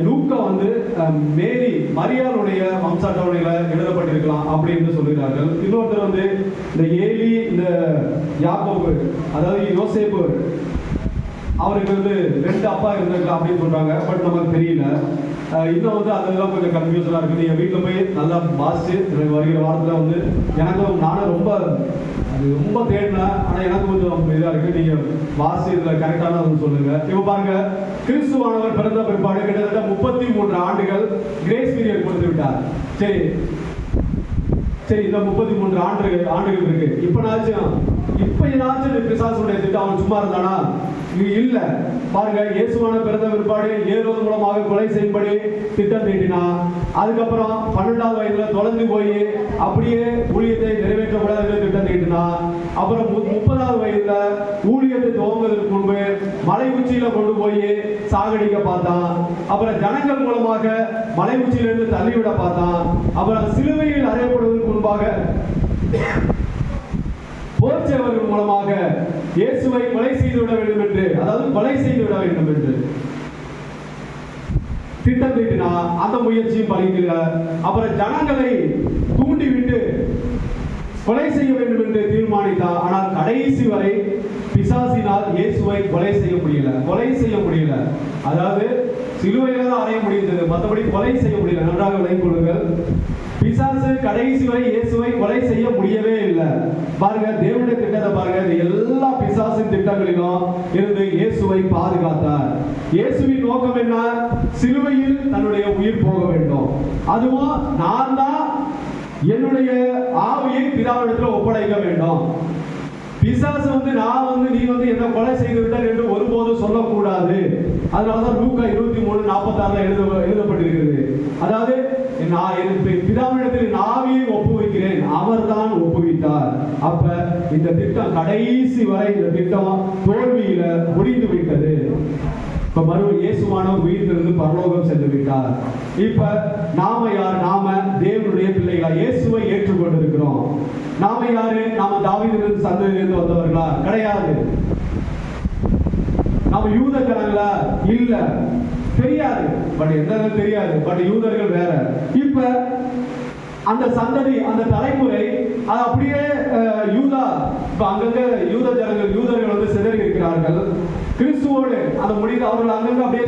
லூக்கா வந்து மேரி மரியாளுடைய வம்ச அட்டவணையில எழுதப்பட்டிருக்கலாம் அப்படின்னு சொல்லுகிறார்கள். இன்னொருத்தர் வந்து இந்த ஏலி, இந்த யாக்கோபு, அதாவது யோசேப்பு, அவருக்கு வந்து 2 அப்பா இருந்திருக்கலாம் அப்படின்னு சொல்றாங்க. பட் நமக்கு தெரியல. இன்னும் வந்து அதெல்லாம் கொஞ்சம் கன்ஃபியூஷனா இருக்கு. நீங்க வீட்டில் போய் நல்லா வாசிச்சு வருகிற வாரத்தில் வந்து நானும் ரொம்ப தேடினேன். ஆனா எனக்கு கொஞ்சம் இதா இருக்கு. நீங்க வாசி இதுல கரெக்டான சொல்லுங்க. இப்ப பாருங்க, கிறிஸ்துவானவர் பிறந்த பிற்பாடு கிட்டத்தட்ட 33 ஆண்டுகள் கிரேஸ் பீரியட் கொடுத்து விட்டார். சரி, இந்த 33 ஆண்டுகள் இருக்கு. இப்ப ஏதாச்சும் பிசாசுடைய திட்டம் அவன் சும்மா இருந்தானா? இல்ல. பாருங்க, இயேசுவான பிறந்த பிற்பாடு ஏரோது மூலமாக கொலை செய்யும்படி திட்டம் தீட்டினான். அதுக்கப்புறம் 12வது வயதுல தொலைந்து போய் அப்படியே ஊழியத்தை நிறைவேற்றக்கூடாது திட்டம் தீட்டினான். அப்புறம் 30வது வயதுல ஊழியத்தை துவங்குவதற்கு முன்பு மலை உச்சியில கொண்டு போய் சாகடிக்க பார்த்தான். அப்புறம் ஜனங்கள் மூலமாக மலை உச்சியிலிருந்து தள்ளிவிட பார்த்தான். அப்புறம் சிலுவையில் அறையப்படுவதற்கு முன்பாக போர்ச்சவர்கள் மூலமாக இயேசுவை கொலை செய்து விட வேண்டும் என்று, அதாவது கொலை செய்து விட வேண்டும் என்று திட்டம் தீட்டினா. அந்த முயற்சியும் பலிக்கல. அப்புறம் ஜனங்களை தூண்டிவிட்டு கொலை செய்ய வேண்டும் என்று தீர்மானித்தார். ஆனால் கடைசி வரை பிசாசினால் இயேசுவை கொலை செய்ய முடியல. அதாவது சிலுவையில தான் அறைய முடிந்தது, மற்றபடி கொலை செய்ய முடியல. நன்றாக விளங்கிக் கொள்ளுங்கள். பிசாசு கடைசி வரை இயேசுவை கொலை செய்ய முடியவே இல்லை. பாருங்க, தேவனுடைய திட்டத்தை பாருங்க. எல்லா பிசாசின் திட்டங்களிலும் இருந்து இயேசுவை பாதுகாத்தார். இயேசுவின் நோக்கம் என்ன? சிலுவையில் தன்னுடைய உயிர் போக வேண்டும். அதுவும் நான் தான் என்னுடைய ஆவியை பிதாவிடத்தில் ஒப்படைக்க வேண்டும். பிசாசு வந்து நீ என்ன கொலை செய்து விட்டார் என்று ஒருபோதும் சொல்லக்கூடாது. அதனாலதான் லூக்கா 23:46 எழுதப்பட்டிருக்கிறது. அதாவது நான் பிதாவிடத்தில் ஆவியை ஒப்புவிக்கிறேன், அவர் தான் ஒப்புவித்தார். அப்ப இந்த திட்டம் கடைசி வரை இந்த திட்டம் தோல்வியில முடிந்து விட்டது. இப்ப மறுபடியும் இயேசுவானவர் உயிர்த்தெழுந்து பரலோகம் சென்று விட்டார். இப்ப நாம யார்? நாம தேவனுடைய பிள்ளைகளா? இயேசுவை ஏற்றுக்கொண்டிருக்கிறோம். நாம யாரு? நாம தாவீதிலிருந்து சந்ததியிலிருந்து வந்தவர்களா? கிடையாது. நாம யூத ஜனங்களா? இல்ல, தெரியாது. பட் என்ன தெரியாது, பட் யூதர்கள் வேற. இப்ப அந்த சந்ததி, அந்த தலைமுறை அது அப்படியே யூதா, இப்ப அங்கங்க யூதர்கள் வந்து சிதறி இருக்கிறார்கள். கிறிஸ்துவோடு அந்த முடிந்து அவர்கள் அங்கங்க அப்படியே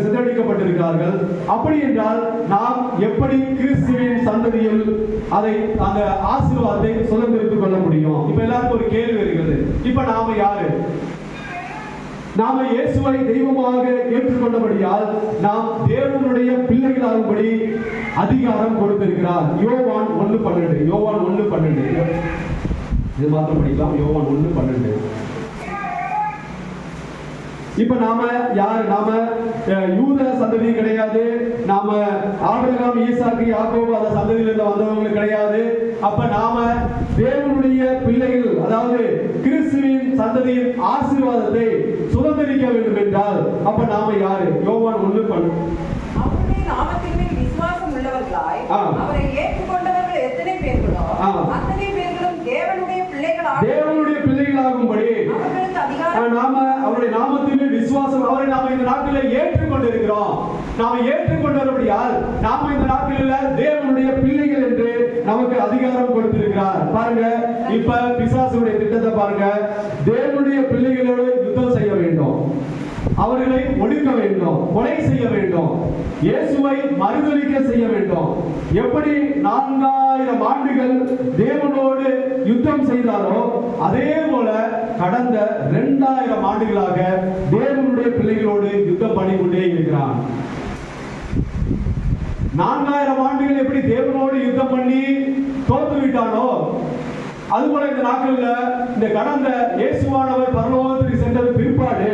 சிதறடிக்கப்பட்டிருக்கிறார்கள். அப்படி என்றால் நாம் எப்படி கிறிஸ்துவின் சந்ததியில் அந்த ஆசீர்வாதத்தை சுதந்திரித்துக் கொள்ள முடியும்? இப்ப எல்லாருக்கும் ஒரு கேள்வி இருக்கிறது. இப்ப நாம யாரு? நாம இயேசுவை தெய்வமாக ஏற்றுக்கொண்டபடியால் நாம் தேவனுடைய பிள்ளைகளாகும்படி அதிகாரம் கொடுத்திருக்கிறார். யோவான் 1:12 இது மாத்திரம் படிக்கலாம். யோவான் 1:12. இப்ப நாம யாரு? நாம யூத சந்ததி கிடையாது. நாம ஆபிரகாம், ஈசாக்கு, யாக்கோபு அந்த சந்ததியிலிருந்து வந்தவங்க கிடையாது. அப்ப நாம தேவனுடைய பிள்ளைகள், அதாவது கிறிஸ்துவின் சந்ததியின் ஆசீர்வாதத்தை சுதந்திரிக்க வேண்டும் என்றால் என்றால் அப்ப நாம யாரு? யோவான் 1:12. அவருடைய நாமத்தின் மேல் விசுவாசம் உள்ளவர்களாய் அவரை ஏற்றுக்கொண்டவர்கள் எத்தனை பேர்களோ அத்தனை பேர்களும் தேவனுடைய பிள்ளைகளாகும்படி அவர்களுக்கு அதிகாரம். நாம அவருடைய நாமத்தின் மேல் விசுவாசம், அவரை நாம இந்த நாட்களில் ஏற்றுக்கொண்டிருக்கிறோம். நாம ஏற்றுக்கொண்டபடியால் நாம இந்த நாட்களில் தேவனுடைய பிள்ளைகள் என்று நமக்கு அதிகாரம் கொடுத்திருக்கிறார். பாருங்க, இப்ப பிசாசுடைய திட்டத்தை பாருங்க. தேவனுடைய பிள்ளைகளோடு யுத்தம் செய்ய வேண்டும், அவர்களை ஒடுக்க வேண்டும், கொலை செய்ய வேண்டும், இயேசுவை மறுதலிக்க செய்ய வேண்டும். எப்படி 4000 ஆண்டுகள் தேவனோடு யுத்தம் செய்தாரோ அதே போல கடந்த 2000 ஆண்டுகளாக தேவனுடைய பிள்ளைகளோடு யுத்தம் பண்ணிக்கொண்டே இருக்கிறான். 4000 ஆண்டுகள் எப்படி தேவனோடு யுத்தம் பண்ணி தோற்று விட்டானோ அதுபோல இந்த நாட்கள்ல இந்த கடந்த இயேசுவானவர் பரலோகத்துக்கு சென்றது பிற்பாடு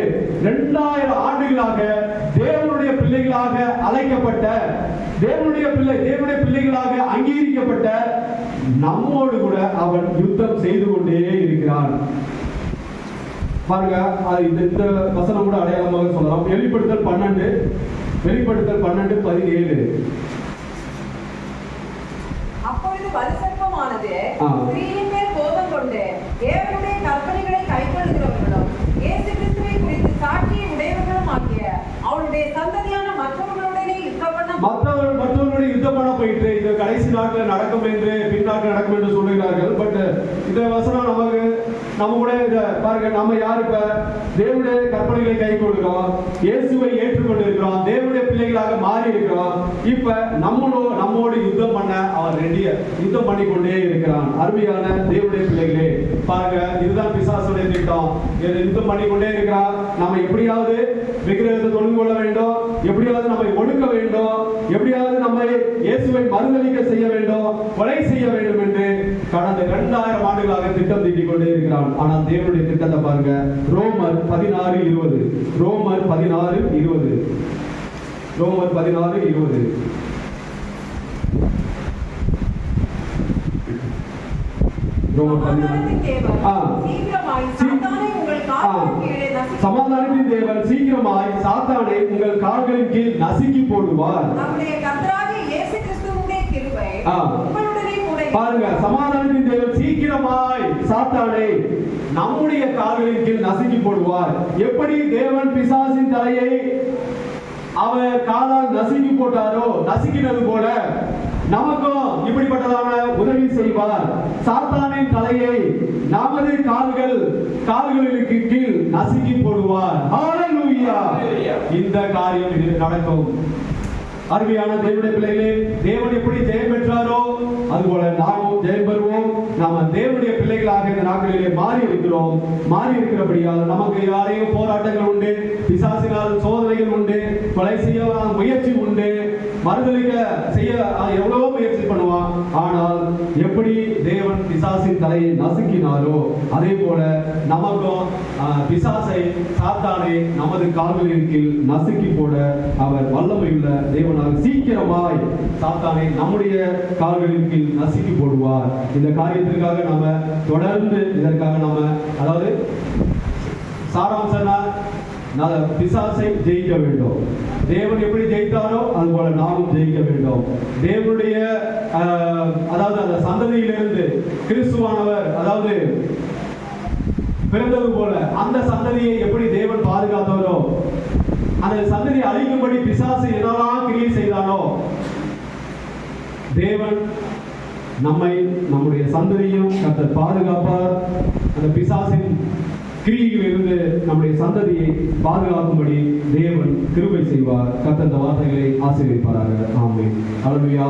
2000 ஆண்டுகளாக தேவனுடைய பிள்ளைகளாக அழைக்கப்பட்ட, தேவனுடைய பிள்ளைகளாக அங்கீகரிக்கப்பட்ட நம்மோடு கூட அவன் யுத்தம் செய்து கொண்டே இருக்கிறான். பாருங்க, அது இந்த வசனம் கூட அடையாளமாக சொல்லலாம். வெளிப்படுத்தல் 12:17. அப்பொழுது வலுசர்ப்பமானது ஸ்திரீயின் மேல் கோபம் கொண்டு தேவனுடைய கற்பனைகளை கைக்கொள்ளுகிறவர்களும் இயேசு கிறிஸ்துவை குறித்து சாட்சியை உடையவர்களும் ஆகிய அவருடைய சந்ததியான மற்றவர்களுடனே யுத்தம் பண்ண போயிட்டு இது கடைசி நாட்கள் நடக்கும் என்று பின்னாட்கள் நடக்கும் என்று சொல்லுகிறார்கள். பட் இந்த வசனம் நம்ம கூட இத பாருங்க, நம்ம யார்? இப்ப தேவனுடைய கற்பனைகளை கை கொள்கிறோம், இயேசுவை ஏற்றுக்கொண்டு இருக்கிறோம், தேவனுடைய பிள்ளைகளாக மாறி இருக்கிறோம். இப்ப நம்மோடு யுத்தம் பண்ண அவன் யுத்தம் பண்ணி கொண்டே இருக்கிறான். அருமையான தேவனுடைய பிள்ளைகளே, பாருங்க, இதுதான் பிசாசுடைய திட்டம். யுத்தம் பண்ணி கொண்டே இருக்கிறான். நம்ம எப்படியாவது விக்கிரகத்தை தொழுது கொள்ள வேண்டும், எப்படியாவது நம்மை ஒடுக்க வேண்டும், எப்படியாவது நம்மை இயேசுவை மறுதலிக்க செய்ய வேண்டும், கொலை செய்ய வேண்டும் என்று கடந்த 2000 ஆண்டுகளாக திட்டம் தீட்டிக் கொண்டே இருக்கிறான். ஆனால் தேவனுடைய திட்டத்தை பாருங்க. ரோமர் 16:20. ரோமர் 16:20. ரோமர் 16:20. சமாதானத்தின் தேவன் சீக்கிரமாய் சாத்தானை உங்கள் கால்களின் கீழ் நசுக்கி போடுவார். பாருங்க, சமாதானத்தின் தேவன் சீக்கிரமாய் சாத்தானை நம்முடைய கால்களின் கீழ் நசுக்கி போடுவார். எப்படி தேவன் பிசாசின் தலையை அவர் காலால் நசுக்கி போட்டாரோ, நசுக்கினது போல நமக்கும் இப்படிப்பட்டதான உதவி செய்வார். சாத்தானின் தலையை நமது கால்களுக்கு கீழ் நசுக்கி போடுவார். ஹல்லேலூயா! இந்த காரியம் நடக்கும். அருமையான தேவனுடைய பிள்ளைகளே, தேவன் எப்படி ஜெயம் பெற்றாரோ அதுபோல நாமும் ஜெயம் பெறுவோம். நாம தேவனுடைய பிள்ளைகளாக இந்த நாட்களிலே மாறி இருக்கிறபடியால் நமக்கு யாரையும் போராட்டங்கள் உண்டு, பிசாசினால் சோதனைகள் உண்டு, கொலை செய்ய முயற்சி உண்டு, மறுதலிக்க செய்ய எவ்வளவோ முயற்சி பண்ணுவான். ஆனால் எப்படி தேவன் பிசாசின் தலையை நசுக்கினாரோ அதே போல நமக்கும் பிசாசை சாத்தானை நமது கால்களின் கீழ் நசுக்கி போட அவர் வல்லமையுள்ள தேவனாக சீக்கிரமாய் சாத்தானை நம்முடைய கால்களின் கீழ் நசுக்கி போடுவார். இந்த காரியத்திற்காக நாம தொடர்ந்து இதற்காக நாம, அதாவது சாராம்சனா பிசாசை ஜெயிக்க வேண்டும். தேவன் எப்படி ஜெயித்தாரோ அதுபோல நாமும் ஜெயிக்க வேண்டும். தேவனுடைய அதாவது அந்த சந்ததியிலிருந்து கிறிஸ்துவானவர் அதாவது பிறந்தது போல அந்த சந்ததியை எப்படி தேவன் பாதுகாத்தவரோ, அந்த சந்ததியை அழிக்கும்படி பிசாசு என்னெல்லாம் கிரியை செய்தானோ, தேவன் நம்முடைய சந்ததியும் கர்த்தர் பாதுகாப்பார். அந்த பிசாசின் கிரியில் இருந்து நம்முடைய சந்ததியை பாதுகாக்கும்படி தேவன் கிருபை செய்வார். கர்த்தர் இந்த வார்த்தைகளை ஆசீர்வதிப்பாராக. ஆமென். அல்லேலூயா.